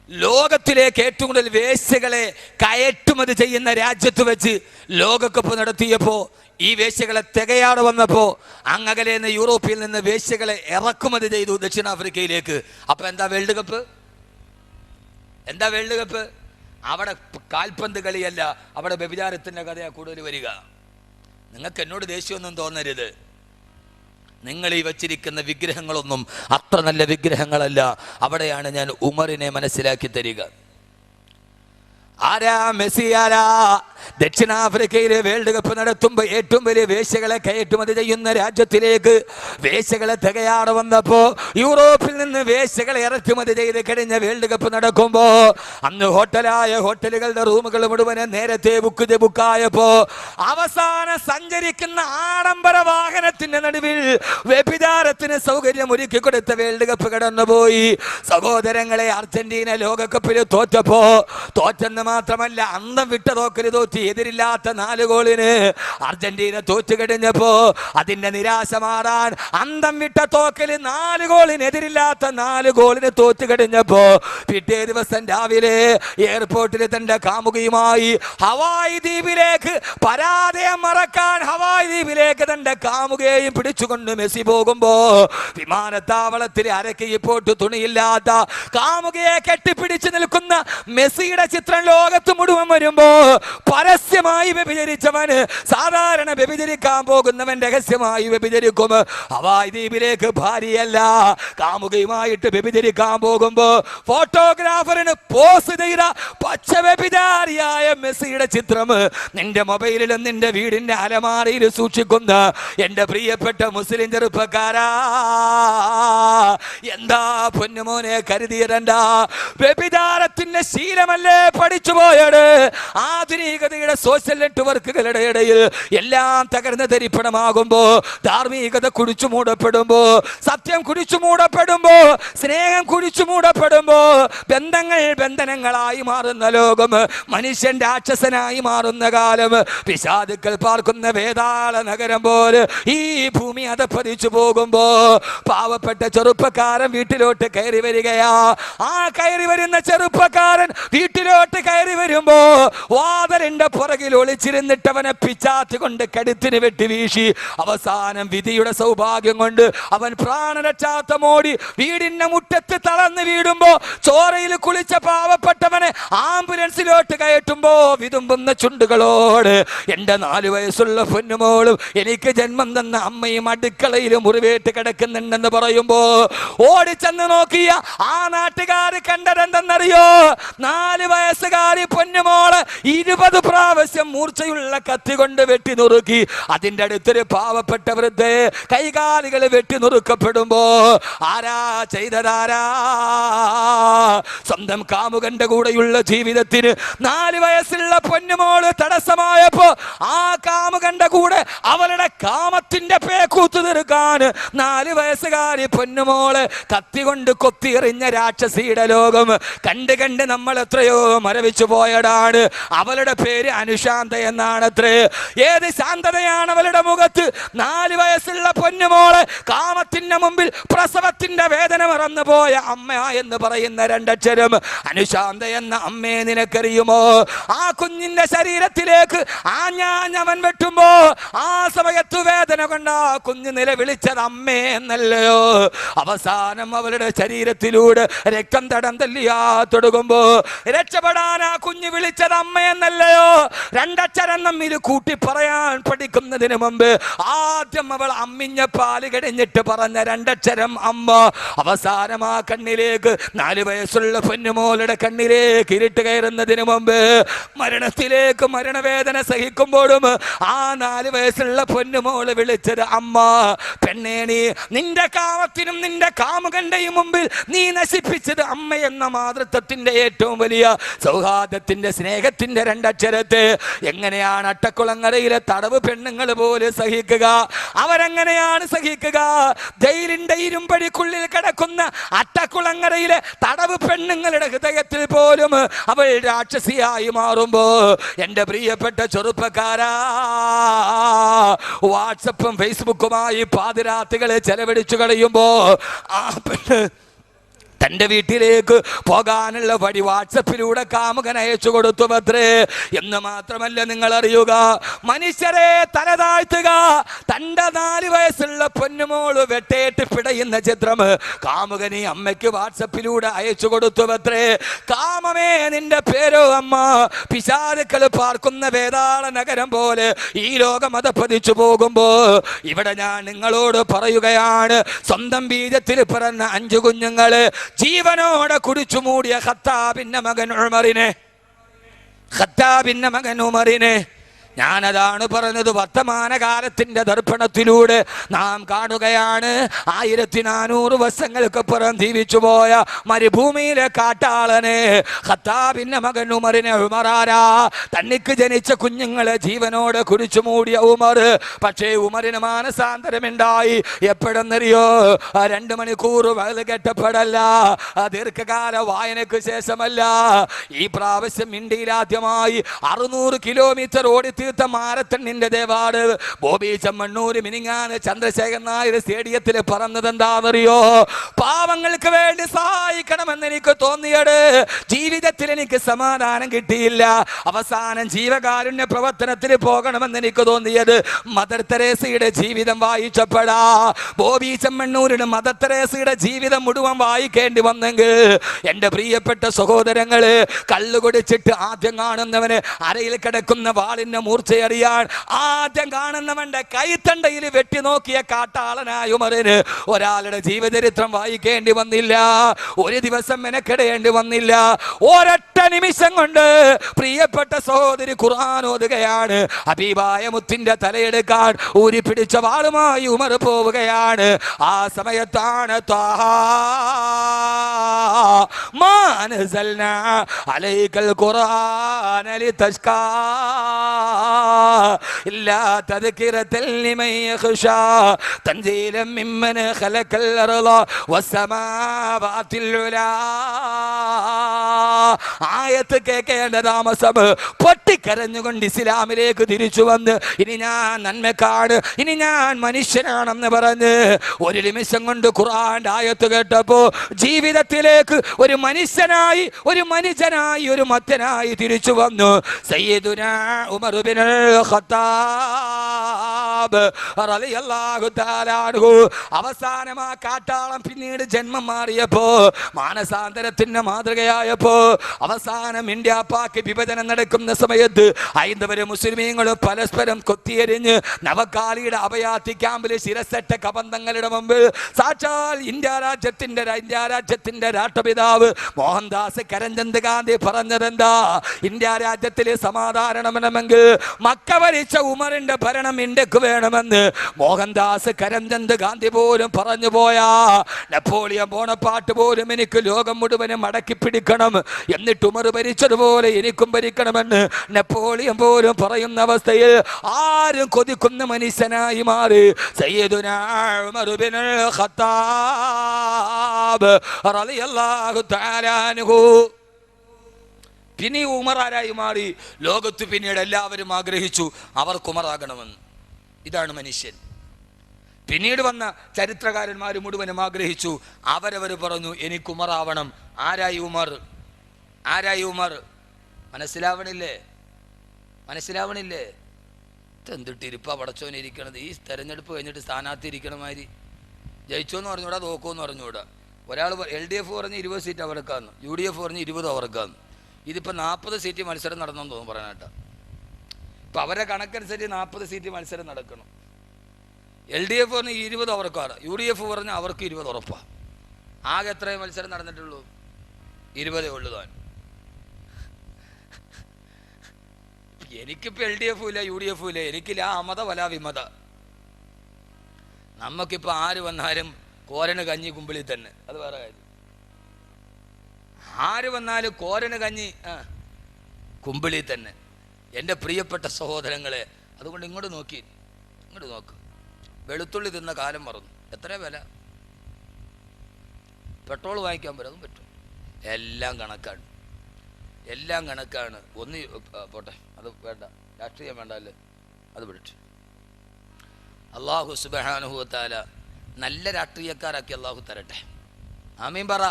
ലോകത്തിലേക്ക് ഏറ്റവും കൂടുതൽ വേശ്യകളെ കയറ്റുമതി ചെയ്യുന്ന രാജ്യത്ത് വെച്ച് ലോകകപ്പ് നടത്തിയപ്പോൾ ഈ വേശ്യകളെ തികയാതെ വന്നപ്പോൾ അങ്ങകലെ നിന്ന് യൂറോപ്പിൽ നിന്ന് വേശ്യകളെ ഇറക്കുമതി ചെയ്തു ദക്ഷിണാഫ്രിക്കയിലേക്ക്. അപ്പൊ എന്താ വേൾഡ് കപ്പ്? എന്താ വേൾഡ് കപ്പ്? അവിടെ കാൽപന്ത് കളിയല്ല, അവിടെ വ്യഭിചാരത്തിന്റെ കഥയാണ് കൂടുതൽ വരിക. നിങ്ങൾക്ക് എന്നോട് ദേഷ്യമൊന്നും തോന്നരുത്. നിങ്ങൾ ഈ വച്ചിരിക്കുന്ന വിഗ്രഹങ്ങളൊന്നും അത്ര നല്ല വിഗ്രഹങ്ങളല്ല. അവിടെയാണ് ഞാൻ ഉമറിനെ മനസ്സിലാക്കി തരിക. ആരാ? മെസ്സി ആരാ? ദക്ഷിണാഫ്രിക്കയിലെ വേൾഡ് കപ്പ് നടത്തുമ്പോൾ ഏറ്റവും വലിയ വേശ്യകളെ കയറ്റുമതി ചെയ്യുന്ന രാജ്യത്തിലേക്ക് വേശ്യകളെ തികയാതെ വന്നപ്പോ യൂറോപ്പിൽ നിന്ന് വേശ്യകളെ ഇറക്കുമതി ചെയ്ത് കഴിഞ്ഞ വേൾഡ് കപ്പ് നടക്കുമ്പോ അന്ന് ഹോട്ടലുകളുടെ റൂമുകൾ മുഴുവനും നേരത്തെ ബുക്കായപ്പോ അവസാനം സഞ്ചരിക്കുന്ന ആഡംബര വാഹനത്തിന്റെ നടുവിൽ വ്യഭിചാരത്തിന് സൗകര്യം ഒരുക്കി കൊടുത്ത വേൾഡ് കപ്പ് കടന്നുപോയി. സഹോദരങ്ങളെ, അർജന്റീന ലോകകപ്പിൽ തോറ്റെന്ന് മാത്രമല്ല, അന്തം വിട്ട തോറ്റ് എതിരില്ലാത്ത 4 ഗോളിന് അർജന്റീന തോറ്റു കഴിഞ്ഞപ്പോ അതിന്റെ നിരാശ മാറാൻ അന്തം വിട്ട തോക്കല് 4 ഗോളിന് എതിരില്ലാത്ത 4 ഗോളിന് തോറ്റു കഴിഞ്ഞപ്പോ പിറ്റേ ദിവസം രാവിലെ എയർപോർട്ടിൽ തന്റെ കാമുകിയുമായി ഹവായ് ദ്വീപിലേക്ക് പരാജയം മറക്കാൻ ഹവായ് ദ്വീപിലേക്ക് തന്റെ കാമുകയെയും പിടിച്ചുകൊണ്ട് മെസ്സി പോകുമ്പോ വിമാനത്താവളത്തിൽ അരക്കയിപ്പോട്ട് തുണിയില്ലാത്ത കാമുകയെ കെട്ടിപ്പിടിച്ചു നിൽക്കുന്ന മെസ്സിയുടെ ചിത്രം ലോകത്ത് മുഴുവൻ വരുമ്പോ പരസ്യമായി വ്യഭിചരിച്ചവന് സാധാരണ വ്യഭിചരിക്കാൻ പോകുന്നവൻ രഹസ്യമായി വ്യഭിചരിക്കും. ഹവായ് ദ്വീപിലേക്ക് ഭാര്യയല്ല കാമുകയുമായിട്ട് വ്യഭിചരിക്കാൻ പോകുമ്പോ ഫോട്ടോഗ്രാഫറിന് പോസ്റ്റ് ചെയ്ത പച്ച വ്യഭിചാരിയായ മെസ്സിയുടെ ചിത്രം നിന്റെ മൊബൈലിലും നിന്റെ വീടിന്റെ അലമാരയിൽ സൂക്ഷിക്കുന്ന എന്റെ പ്രിയപ്പെട്ട മുസ്ലിം ചെറുപ്പക്കാരാ, എന്താ പൊന്നുമോനെ കരുതിയതെന്താ? വ്യഭിചാരത്തിന്റെ ശീലമല്ലേ പഠിച്ചു പോയത്? ആധുനികതയുടെ സോഷ്യൽ നെറ്റ്വർക്കുകളുടെ ഇടയിൽ എല്ലാം തകർന്ന് തരിപ്പണമാകുമ്പോ, ധാർമ്മികത കുടിച്ചു മൂടപ്പെടുമ്പോ, സത്യം കുടിച്ചു മൂടപ്പെടുമ്പോ, സ്നേഹം കുടിച്ചു മൂടപ്പെടുമ്പോ, ബന്ധങ്ങൾ ബന്ധനങ്ങളായി മാറുന്ന ലോകം, മനുഷ്യൻ രാക്ഷസനായി മാറുന്ന കാലം, പിശാചുക്കൾ പാർക്കുന്ന വേതാള നഗരം പോലെ ഈ ഭൂമി അതപ്പതിച്ചു പോകുമ്പോ പാവപ്പെട്ട ചെറുപ്പക്കാരൻ വീട്ടിലോട്ട് കയറി വരികയാ. ആ കയറി വരുന്ന ചെറുപ്പക്കാരൻ വീട്ടിലോട്ട് കയറി വരുമ്പോ വാതിലിന്റെ പുറകിൽ ഒളിച്ചിരുന്നിട്ടവനെ പിച്ചാത്തി കൊണ്ട് കഴുത്തിന് വെട്ടി വീശി അവസാനം വിധിയുടെ സൗഭാഗ്യം കൊണ്ട് അവൻ പ്രാണരക്ഷാത്തമോടി വീടിന്റെ മുറ്റത്ത് തളർന്ന് വീടുമ്പോ ചോരയിൽ കുളിച്ച പാവപ്പെട്ടവനെ ആംബുലൻസിലോട്ട് കയറ്റുമ്പോ വിതുമ്പുന്ന ചുണ്ടുകളോട് എന്റെ 4 വയസ്സുള്ള പൊന്നുമോളും എനിക്ക് ജന്മം തന്ന അമ്മയും അടുക്കളയിൽ മുറിവേറ്റ് കിടക്കുന്നുണ്ടെന്ന് പറയുമ്പോ ഓടിച്ചെന്ന് നോക്കിയ ആ നാട്ടുകാർ കണ്ടതെന്തെന്നറിയോ? 4 വയസ്സുകാരി പൊന്നുമോള് 20 പ്രാവശ്യം മൂർച്ചയുള്ള കത്തി കൊണ്ട് വെട്ടി നുറുക്കി. അതിന്റെ അടുത്തൊരു പാവപ്പെട്ട വൃദ്ധയെ കൈകാലുകൾ വെട്ടി നുറുക്കപ്പെടുമ്പോ ആരാ ചെയ്തതാരാ? സ്വന്തം കാമുകന്റെ കൂടെയുള്ള ജീവിതത്തിന് 4 വയസ്സ് വയസ്സുള്ള പൊന്നുമോള് തടസ്സമായപ്പോ ആ കാമുകന്റെ കൂടെ അവളുടെ കാമത്തിന്റെ പേക്കൂത്ത് തീർക്കാൻ 4 വയസ്സുകാരി പൊന്നുമോള് കത്തി കൊണ്ട് കൊത്തിയെറിഞ്ഞ രാക്ഷസിയുടെ ലോകം കണ്ട് കണ്ട് നമ്മൾ എത്രയോ മരവിച്ചു പോയടാണ്. അവളുടെ പേര് അനുശാന്ത എന്നാണത്രേ. ഏത് ശാന്തതയാണ് അവളുടെ മുഖത്ത്! 4 വയസ്സുള്ള പൊന്നുമോള് കാമത്തിന്റെ മുമ്പിൽ പ്രസവത്തിന്റെ വേദന മറന്നു പോയ അമ്മ എന്ന് പറയുന്ന 2 അക്ഷരം അനുശാന്ത എന്ന അമ്മയെ നിനക്കറിയുമോ? ആ കുഞ്ഞിന്റെ ശരീരത്തിലേക്ക് ആഞ്ഞാഞ്ഞവൻ വെട്ടുമ്പോ ആ സമയത്തു വേദന കൊണ്ട് ആ കുഞ്ഞ് നിലവിളിച്ചത് അമ്മേ എന്നല്ലയോ? അവസാനം അവളുടെ ശരീരത്തിലൂടെ രക്തം തടം തല്ലിയാ തൊടുകുമ്പോ രക്ഷപ്പെടാൻ ആ കുഞ്ഞ് വിളിച്ചത് അമ്മ എന്നല്ലയോ? 2 അക്ഷരം തമ്മിൽ കൂട്ടി പറയാൻ പഠിക്കുന്നതിന് മുമ്പ് ആദ്യം അവൾ അമ്മിഞ്ഞ പാല് കടിഞ്ഞിട്ട് പറഞ്ഞ 2 അക്ഷരം അമ്മ. അവസാനം ആ കണ്ണിലേക്ക് 4 വയസ്സുള്ള പൊന്നുമോളുടെ കണ്ണിലേക്ക് ഇരുട്ട് കയറുന്നതിന് മുമ്പ് മരണത്തിലേക്ക് മരണവേദന സഹിക്കുമ്പോഴും ആ 4 വയസ്സുള്ള പൊന്നുമോള് വിളിച്ചത് അമ്മ. പെണ്ണേ, നീ നിന്റെ കാമത്തിനും നിന്റെ കാമുകന്റെയും മുമ്പിൽ നീ നശിപ്പിച്ചത് അമ്മ എന്ന മാതൃത്വത്തിന്റെ ഏറ്റവും വലിയ സൗഹാർദ്ദത്തിന്റെ സ്നേഹത്തിന്റെ 2 അക്ഷരത്തെ എങ്ങനെയാണ് അട്ടക്കുളങ്ങരയിലെ തടവ് പെണ്ണുങ്ങൾ പോലെ സഹിക്കുക? അവരെങ്ങനെയാണ് സഹിക്കുക? ജയിലിന്റെ ഇരുമ്പടിക്കുള്ളിൽ കിടക്കുന്ന അട്ടക്കുളങ്ങരയിലെ തടവ് പെണ്ണുങ്ങളുടെ ഹൃദയത്തിൽ പോലും അവൾ രാക്ഷസിയായി മാറുമ്പോ എന്റെ പ്രിയപ്പെട്ട ചെറുപ്പക്കാരാ, വാട്സപ്പും ഫേസ്ബുക്കുമായി പാതിരാത്രികളെ ചെലവഴിച്ചു കളയുമ്പോ ആ പെണ്ണ് തന്റെ വീട്ടിലേക്ക് പോകാനുള്ള വഴി വാട്സപ്പിലൂടെ കാമുകൻ അയച്ചു കൊടുത്തു അത്രേ. എന്ന് മാത്രമല്ല, നിങ്ങൾ അറിയുക, മനുഷ്യരെ തലതാഴ്ത്തുക. തന്റെ 4 വയസ്സുള്ള പൊന്നുമോള് വെട്ടേറ്റ് പിടയുന്ന ചിത്രം കാമുകനെ അമ്മയ്ക്ക് വാട്സപ്പിലൂടെ അയച്ചു കൊടുത്തു അത്രേ. കാമമേ, നിന്റെ പേരോ അമ്മ. പിശാചുക്കൾ പാർക്കുന്ന വേതാള നഗരം പോലെ ഈ ലോകം അതപ്പതിച്ചു പോകുമ്പോ ഇവിടെ ഞാൻ നിങ്ങളോട് പറയുകയാണ്, സ്വന്തം ബീജത്തിൽ പിറന്ന 5 കുഞ്ഞുങ്ങള് ജീവനോടെ കുടിച്ചു മൂടിയ ഖത്താബിന്റെ മകൻ ഉമറിനെ ഞാനതാണ് പറഞ്ഞത്. വർത്തമാനകാലത്തിന്റെ ദർപ്പണത്തിലൂടെ നാം കാണുകയാണ് 1400 വർഷങ്ങൾക്കപ്പുറം ജീവിച്ചു പോയ മരുഭൂമിയിലെ കാട്ടാളനെ ഖത്താബിന്റെ മകൻ ഉമറിനെ. ഉമറാരാ? തന്നിക്ക് ജനിച്ച കുഞ്ഞുങ്ങളെ ജീവനോടെ കുടിച്ചു മൂടിയ ഉമർ. പക്ഷേ ഉമറിന് മാനസാന്തരമുണ്ടായി. എപ്പോഴെന്നറിയോ? 2 മണിക്കൂർ വയല് കെട്ടപ്പെടല്ല, ദീർഘകാല വായനയ്ക്ക് ശേഷമല്ല. ഈ പ്രാവശ്യം ഇന്ത്യയിലാദ്യമായി 600 കിലോമീറ്റർ ഓടി തീർത്ത മാരത്തണിന്റെ ദേവാട് ബോബി ചെമ്മണ്ണൂർ മിനിങ്ങാന് ചന്ദ്രശേഖരൻ നായർ സ്റ്റേഡിയത്തിൽ പറഞ്ഞത് എന്താണെന്നറിയോ? പാവങ്ങൾക്ക് വേണ്ടി സഹായിക്കണമെന്ന് എനിക്ക് തോന്നിയത്. ജീവിതത്തിൽ എനിക്ക് സമാധാനം കിട്ടിയില്ല. അവസാനം ജീവകാരുണ്യ പ്രവർത്തനത്തിൽ പോകണമെന്ന് എനിക്ക് തോന്നിയത് മദർ തെരേസയുടെ ജീവിതം വായിച്ചപ്പോഴാ. ബോബി ചെമ്മണ്ണൂരിന് മദർ തെരേസയുടെ ജീവിതം മുഴുവൻ വായിക്കേണ്ടി വന്നെങ്കിൽ എൻ്റെ പ്രിയപ്പെട്ട സഹോദരങ്ങള്, കള്ളു കുടിച്ചിട്ട് ആദ്യം കാണുന്നവന് അരയിൽ കിടക്കുന്ന വാളിന്റെ മൂർച്ചയറിയാൻ ആദ്യം കാണുന്നവന്റെ കൈത്തണ്ടയിൽ വെട്ടി നോക്കിയ കാട്ടാളനായ ഉമറിന് ഒരാളുടെ ജീവചരിത്രം വായിക്കേണ്ടി വന്നില്ല. ഒരു ദിവസം മെനക്കെടേണ്ടി വന്നില്ല. ഒരൊറ്റ നിമിഷം കൊണ്ട് പ്രിയപ്പെട്ട സഹോദരി ഖുർആൻ ഓതുകയാണ്. ഹബീബായ മുത്തിന്റെ തലയെടുക്കാൻ ഊരി പിടിച്ച വാളുമായി ഉമർ പോവുകയാണ്. ആ സമയത്താണ് മാ അൻസൽനാ അലൈക്കൽ ഖുർആന ലിതശ്കാ ഇല്ലാ തദ്കിറതൻ ലിമൻ യഖ്ശാ തൻസീലൻ മിമ്മൻ ഖലഖൽ അർള വസ്സമാവാതിൽ ഉലാ. ആയത്ത് കേൾക്കേണ്ട താമസം പൊട്ടിക്കരഞ്ഞുകൊണ്ട് ഇസ്ലാമിലേക്ക് തിരിച്ചു വന്ന് ഇനി ഞാൻ നന്മക്കാണ്, ഇനി ഞാൻ മനുഷ്യനാണെന്ന് പറഞ്ഞ് ഒരു നിമിഷം കൊണ്ട് ഖുർആന്റെ ആയത്ത് കേട്ടപ്പോ ജീവിതത്തിലേക്ക് ഒരു മനുഷ്യനായി, ഒരു മനുഷ്യനായി, ഒരു മത്തനായി തിരിച്ചു വന്നു. സയ്യിദുനാ ഉമർ ഇബ്നുൽ ഖത്താബ് റളിയല്ലാഹു തആല അൻഹു. അവസാനം ആ കാട്ടാളം പിന്നീട് ജന്മം മാറിയപ്പോ, മാനസാന്തരത്തിന്റെ മാതൃകയായപ്പോ, അവസാനം ഇന്ത്യ പാക് വിഭജനം നടക്കുന്ന സമയത്ത് ഹൈന്ദവരും മുസ്ലിമീങ്ങളും പരസ്പരം കൊത്തിയെരിഞ്ഞ് നവകാലിയുടെ അഭയാർത്ഥി ക്യാമ്പിൽ ശിരസെട്ട കബന്ധങ്ങളുടെ മുമ്പ് സാക്ഷാൽ ഇന്ത്യ രാജ്യത്തിന്റെ രാഷ്ട്രപിതാവ് മോഹൻദാസ് കരംചന്ദ് ഗാന്ധി പറഞ്ഞതെന്താ? ഇന്ത്യ രാജ്യത്തിലെ സമാധാനമെങ്കിൽ മക്ക ഭരിച്ച ഉമറിന്റെ ഭരണം ഇന്ത്യക്ക് വേണമെന്ന് മോഹൻദാസ് കരംചന്ദ് ഗാന്ധി പോലും പറഞ്ഞു പോയാ, നെപ്പോളിയൻ ബോണപ്പാർട്ട് പോലും എനിക്ക് ലോകം മുഴുവനും മടക്കി പിടിക്കണം, എന്നിട്ട് ഉമർ ഭരിച്ചതുപോലെ എനിക്കും ഭരിക്കണമെന്ന് നെപ്പോളിയൻ പോലും പറയുന്ന അവസ്ഥയിൽ ആരും കൊതിക്കുന്ന മനുഷ്യനായി മാറി സയ്യിദുനാ ഉമർ ഇബ്നുൽ ഖത്താബ് റളിയല്ലാഹു തആല അൻഹു. പിന്നെ ഉമർ ആരായി മാറി? ലോകത്ത് പിന്നീട് എല്ലാവരും ആഗ്രഹിച്ചു അവർക്ക് ഉമറാകണമെന്ന്. ഇതാണ് മനുഷ്യൻ. പിന്നീട് വന്ന ചരിത്രകാരന്മാർ മുഴുവനും ആഗ്രഹിച്ചു, അവരവർ പറഞ്ഞു എനിക്ക് ഉമറാവണം. ആരായി ഉമർ? ആരായി ഉമർ? മനസ്സിലാവണില്ലേ? എന്തിട്ടിരിപ്പാ പടച്ചോനെ ഇരിക്കണത്? ഈ തെരഞ്ഞെടുപ്പ് കഴിഞ്ഞിട്ട് സ്ഥാനാർത്ഥി ഇരിക്കണമാതിരി. ജയിച്ചോന്ന് പറഞ്ഞുകൂടാ, തോക്കുമെന്ന് പറഞ്ഞുകൂടാ. ഒരാൾ LDF പറഞ്ഞ് 20 സീറ്റ് അവർക്കാന്ന്, UDF പറഞ്ഞ് 20 അവർക്കാന്ന്. ഇതിപ്പോൾ 40 സീറ്റ് മത്സരം നടന്നെന്ന് തോന്നുന്നു പറയാനായിട്ടാ. ഇപ്പം അവരെ കണക്കനുസരിച്ച് 40 സീറ്റ് മത്സരം നടക്കണം. LDF പറഞ്ഞ് 20 അവർക്കാണ്, UDF പറഞ്ഞ് അവർക്ക് 20 ഉറപ്പാണ്. ആകെ എത്ര മത്സരം നടന്നിട്ടുള്ളൂ? 20 ഉള്ളു താൻ. എനിക്കിപ്പോൾ LDF ഇല്ല, UDF ഇല്ല, എനിക്കില്ല അമത വല വിമത. നമുക്കിപ്പോൾ ആര് വന്നാലും കോരന് കഞ്ഞി കുമ്പിളി തന്നെ, അത് വേറെ കാര്യം. ആര് വന്നാലും കോരന് കഞ്ഞി കുമ്പിളി തന്നെ. എൻ്റെ പ്രിയപ്പെട്ട സഹോദരങ്ങളെ, അതുകൊണ്ട് ഇങ്ങോട്ട് നോക്ക്. വെളുത്തുള്ളി തിന്ന കാലം മറന്നു. എത്ര വില? പെട്രോൾ വാങ്ങിക്കാൻ പറ്റും, അതും പറ്റും. എല്ലാം കണക്കാണ്. ഒന്ന് പോട്ടെ, അത് വേണ്ട, രാഷ്ട്രീയം വേണ്ടല്ലേ, അത് വിളിച്ചു. അള്ളാഹു സുബ്ഹാനഹു വ തആല നല്ല രാഷ്ട്രീയക്കാരാക്കി അള്ളാഹു തരട്ടെ. ആമീൻ പറ.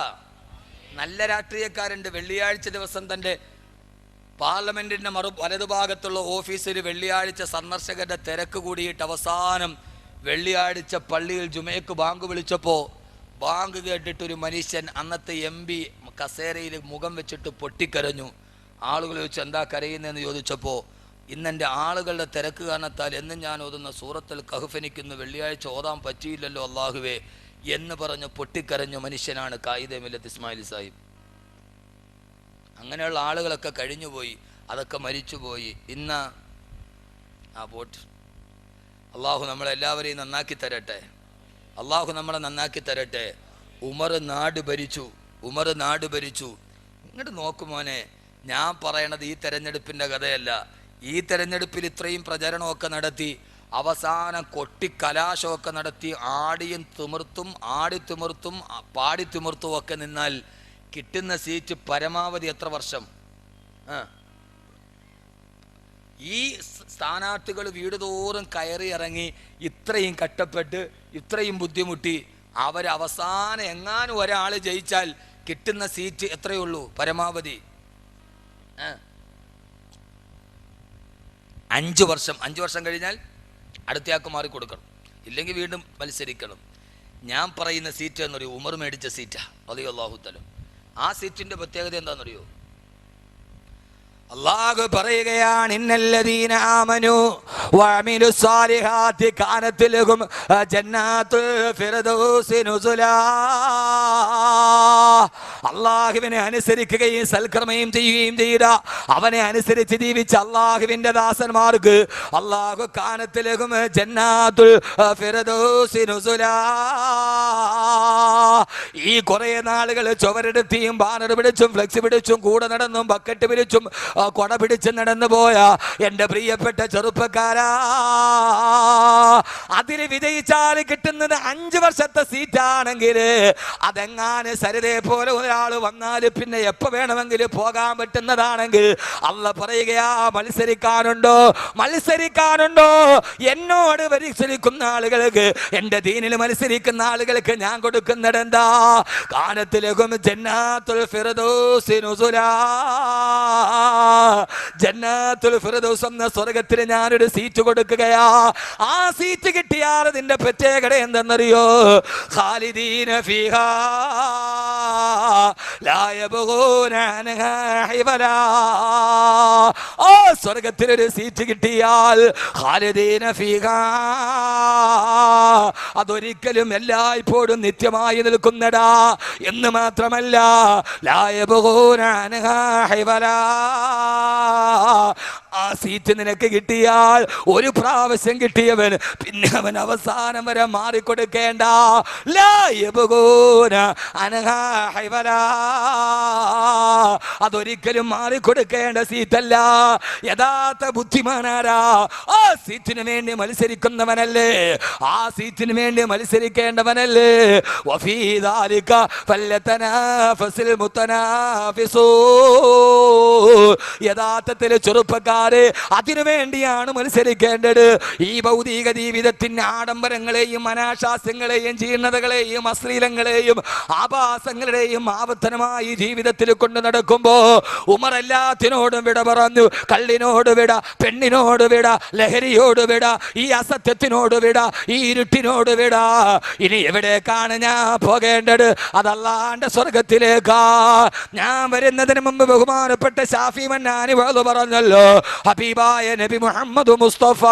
നല്ല രാഷ്ട്രീയക്കാരുണ്ട്. വെള്ളിയാഴ്ച ദിവസം തൻ്റെ പാർലമെൻറ്റിൻ്റെ വലതുഭാഗത്തുള്ള ഓഫീസിൽ വെള്ളിയാഴ്ച സന്ദർശകരുടെ തിരക്ക് കൂടിയിട്ട് അവസാനം വെള്ളിയാഴ്ച പള്ളിയിൽ ജുമയ്ക്ക് ബാങ്ക് വിളിച്ചപ്പോൾ ബാങ്ക് കേട്ടിട്ടൊരു മനുഷ്യൻ അന്നത്തെ MP കസേരയിൽ മുഖം വെച്ചിട്ട് പൊട്ടിക്കരഞ്ഞു. ആളുകൾ ചോദിച്ചു എന്താ കരയുന്നതെന്ന് ചോദിച്ചപ്പോൾ, ഇന്നെൻ്റെ ആളുകളുടെ തിരക്ക് കാരണത്താൽ എന്നും ഞാൻ ഓതുന്ന സൂറത്തുൽ കഹ്ഫ് എനിക്കിന്ന് വെള്ളിയാഴ്ച ഓതാൻ പറ്റിയില്ലല്ലോ അള്ളാഹുവേ എന്ന് പറഞ്ഞ് പൊട്ടിക്കരഞ്ഞ മനുഷ്യനാണ് ഖായിദെ മില്ലത്ത് ഇസ്മായിൽ സാഹിബ്. അങ്ങനെയുള്ള ആളുകളൊക്കെ കഴിഞ്ഞുപോയി, അതൊക്കെ മരിച്ചുപോയി. ഇന്ന് പോട്ട്. അള്ളാഹു നമ്മളെല്ലാവരെയും നന്നാക്കി തരട്ടെ. നമ്മളെ നന്നാക്കി തരട്ടെ. ഉമർ നാട് ഭരിച്ചു. ഇങ്ങോട്ട് നോക്കുമോനെ, ഞാൻ പറയണത് ഈ തെരഞ്ഞെടുപ്പിൻ്റെ കഥയല്ല. ഈ തെരഞ്ഞെടുപ്പിൽ ഇത്രയും പ്രചരണമൊക്കെ നടത്തി, അവസാനം കൊട്ടിക്കലാശമൊക്കെ നടത്തി, ആടിത്തിമിർത്തും പാടിത്തിമിർത്തും ഒക്കെ നിന്നാൽ കിട്ടുന്ന സീറ്റ് പരമാവധി എത്ര വർഷം? ഈ സ്ഥാനാർത്ഥികൾ വീട് തോറും കയറി ഇറങ്ങി ഇത്രയും കഷ്ടപ്പെട്ട് ഇത്രയും ബുദ്ധിമുട്ടി അവരവസാനം എങ്ങാനും ഒരാൾ ജയിച്ചാൽ കിട്ടുന്ന സീറ്റ് എത്രയുള്ളൂ പരമാവധി? 5 വർഷം. 5 വർഷം കഴിഞ്ഞാൽ അടുത്തയാൾക്ക് മാറി കൊടുക്കണം, ഇല്ലെങ്കിൽ വീണ്ടും മത്സരിക്കണം. ഞാൻ പറയുന്ന സീറ്റ് എന്നറിയോ? ഉമർ മേടിച്ച സീറ്റാ റളിയല്ലാഹു തആല. ആ സീറ്റിന്റെ പ്രത്യേകത എന്താണെന്നറിയോ? അല്ലാഹു പറയുകയാണ്, ഇന്നല്ലദീന ആമനു വഅമിലു സ്വാലിഹാത്തി കാനത് ലഹും ജന്നാത്തുൽ ഫിർദൗസി നുസുലാ. അല്ലാഹുവിനെ അനുസരിക്കുകയും സൽക്കർമ്മയും ചെയ്യുകയും ചെയ്ത, അവനെ അനുസരിച്ച് ജീവിച്ച അല്ലാഹുവിന്റെ ദാസന്മാർക്ക് അല്ലാഹു കാനത് ലഹും ജന്നാത്തുൽ ഫിർദൗസി നുസുലാ. ഈ കുറേ നാളുകൾ ചുവരെടുത്തിയും ബാനർ പിടിച്ചും ഫ്ലെക്സ് പിടിച്ചും കൂടെ നടന്നും ബക്കറ്റ് പിടിച്ചും കൊട പിടിച്ച് നടന്നു പോയ എൻ്റെ പ്രിയപ്പെട്ട ചെറുപ്പക്കാരാ, അതിന് വിജയിച്ചാൽ കിട്ടുന്നത് 5 വർഷത്തെ സീറ്റാണെങ്കിൽ അതെങ്ങാനും സരിതയെ പോലെ ഒരാൾ വന്നാൽ പിന്നെ എപ്പോൾ വേണമെങ്കിലും പോകാൻ പറ്റുന്നതാണെങ്കിൽ അള്ള പറയുകയാ, മത്സരിക്കാനുണ്ടോ? എന്നോട് മത്സരിക്കുന്ന ആളുകൾക്ക്, എൻ്റെ ദീനിൽ മത്സരിക്കുന്ന ആളുകൾക്ക് ഞാൻ കൊടുക്കുന്നത് എന്താ? കാനത്തിലകും ജന്നാത്തുൽ ഫിർദൗസി നുസുലാ. ജന്നാത്തുൽ ഫിർദൗസ് എന്ന സ്വർഗത്തിൽ ഞാനൊരു സീറ്റ് കൊടുക്കുകയാ. ആ സീറ്റ് കിട്ടിയാൽ അതിന്റെ പ്രത്യേകത എന്തെന്നറിയോ? ഖാലിദീന ഫീഹാ ലാ യബ്ഗൂന അൻഹാ ഹിവലാ. ആ സ്വർഗത്തിലൊരു സീറ്റ് കിട്ടിയാൽ ഖാലിദീന ഫീഹാ, അതൊരിക്കലും എല്ലായ്പ്പോഴും നിത്യമായി നിൽക്കുന്നടാ എന്ന് മാത്രമല്ല, ലാ യബ്ഗൂന അൻഹാ ഹിവലാ, ആ സീറ്റ് നിനക്ക് കിട്ടിയാൽ ഒരു പ്രാവശ്യം കിട്ടിയവൻ പിന്നെ അവൻ അവസാനം വരെ മാറിക്കൊടുക്കേണ്ട. അതൊരിക്കലും മാറിക്കൊടുക്കേണ്ട സീറ്റല്ല. യഥാർത്ഥ ബുദ്ധിമാനാരാ? ആ സീറ്റിന് വേണ്ടി മത്സരിക്കുന്നവനല്ലേ, ആ സീറ്റിന് വേണ്ടി മത്സരിക്കേണ്ടവനല്ലേ. വഫീ ദാലിക ഫല്യതനാഫസിൽ മുതനാഫിസൂൻ. യഥാർത്ഥത്തിൽ ചെറുപ്പക്കാരെ അതിനു വേണ്ടിയാണ് മത്സരിക്കേണ്ടത്. ഈ ഭൗതിക ജീവിതത്തിന്റെ ആഡംബരങ്ങളെയും അനാശാസ്യങ്ങളെയും ജീർണതകളെയും അശ്ലീലങ്ങളെയും ആഭാസങ്ങളുടെയും ആവർത്തനമായി ജീവിതത്തിൽ കൊണ്ട് നടക്കുമ്പോ ഉമർ എല്ലാത്തിനോടും വിട പറഞ്ഞു. കള്ളിനോട് വിട, പെണ്ണിനോട് വിട, ലഹരിയോട് വിട, ഈ അസത്യത്തിനോട് വിട, ഈ ഇരുട്ടിനോട് വിട. ഇനി എവിടേക്കാണ് ഞാൻ പോകേണ്ടത്? അതല്ലാണ്ട് സ്വർഗത്തിലേക്കാ. ഞാൻ വരുന്നതിന് മുമ്പ് ബഹുമാനപ്പെട്ട ഷാഫി മന്നാനി പറഞ്ഞല്ലോ, ഹബീബായ നബി മുഹമ്മദ് മുസ്തഫ,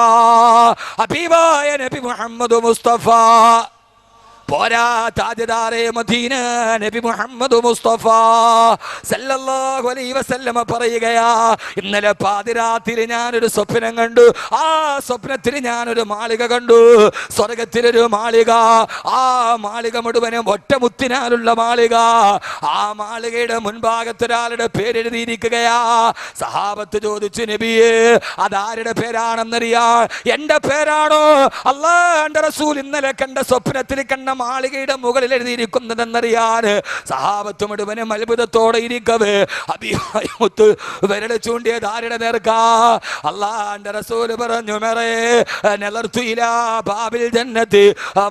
ഹബീബായ നബി മുഹമ്മദ് മുസ്തഫ പോരാ, താജദാറെ മദീന നബി മുഹമ്മദ് മുസ്തഫ സല്ലല്ലാഹു അലൈഹി വസല്ലമ പറയുകയാ, ഇന്നലെ പാതിരാത്രി ഞാനൊരു സ്വപ്നം കണ്ടു. ആ സ്വപ്നത്തിൽ ഞാനൊരു മാളിക കണ്ടു, സ്വർഗത്തിലൊരു മാളിക. ആ മാളിക മുഴുവനും ഒറ്റമുത്തിനാലുള്ള മാളിക. ആ മാളികയുടെ മുൻഭാഗത്തൊരാളുടെ പേരെഴുതിയിരിക്കുകയാ. സഹാബത്ത് ചോദിച്ചു, നബിയേ അതാരുടെ പേരാണെന്നറിയാ? എന്റെ പേരാണോ? അല്ലാഹുവിന്റെ റസൂൽ ഇന്നലെ കണ്ട സ്വപ്നത്തിൽ കണ്ട മാളികയുടെ മുകളിൽ എഴുതിയിരിക്കുന്നതെന്നറിയാൻ സഹാബത്ത് മുഴുവനും അത്ഭുതത്തോടെ ഇരിക്കവേ ഹബീബായ മുത്ത് വിരൽ ചൂണ്ടിയത് ആരുടെ നേർക്കാ? അല്ലാഹുവിന്റെ റസൂൽ പറഞ്ഞു, മറേ നളർത്തു ഇലാ ബാബിൽ ജന്നത്തി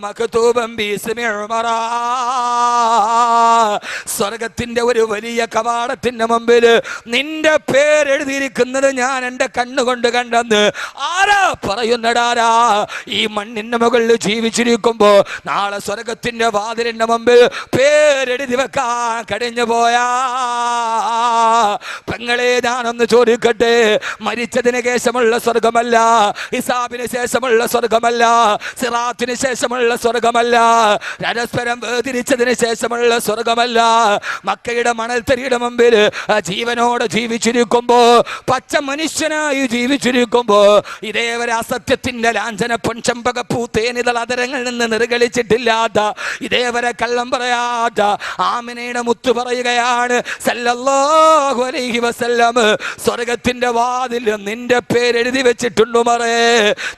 മക്തൂബൻ ബിസ്മി ഉമറ. സ്വർഗത്തിന്റെ ഒരു വലിയ കവാടത്തിന്റെ മുമ്പിൽ നിന്റെ പേരെഴുതിയിരിക്കുന്നത് ഞാൻ എന്റെ കണ്ണുകൊണ്ട് കണ്ടെന്ന് ആരാ പറയുന്നടാരാ? ഈ മണ്ണിന്റെ മുകളിൽ ജീവിച്ചിരിക്കുമ്പോ നാളെ സ്വർഗത്തിന്റെ വാതിലിന്റെ മുമ്പിൽ പേരെഴുതി വെക്കാൻ കഴിഞ്ഞു പോയാ പെങ്ങളെ, ഞാനൊന്ന് ചോദിക്കട്ടെ, മരിച്ചതിന് ശേഷമുള്ള സ്വർഗമല്ല, ഹിസാബിന് ശേഷമുള്ള സ്വർഗമല്ല, സിറാത്തിന് ശേഷമുള്ള സ്വർഗമല്ല, പരസ്പരം വേർതിരിച്ചതിന് ശേഷമുള്ള സ്വർഗമല്ല, മക്കയുടെ മണൽത്തരിയുടെ മുമ്പിൽ ജീവനോടെ ജീവിച്ചിരിക്കുമ്പോ, പച്ച മനുഷ്യനായി ജീവിച്ചിരിക്കുമ്പോ, ഇതേവരെ അസത്യത്തിന്റെ ലാഞ്ചന പൊൻചമ്പകപ്പൂ തേനിതൾ അതരങ്ങളിൽ നിന്ന് നിർഗളിച്ചിട്ടില്ലാത്ത, ഇതേവരെ കള്ളം പറയാത്ത ആമിനയുടെ മുത്ത് പറയുകയാണ് സല്ലല്ലാഹു അലൈഹി വസല്ലം, സ്വർഗത്തിന്റെ വാതിൽ നിന്റെ പേരെഴുതി വെച്ചിട്ടുണ്ട് മറേ.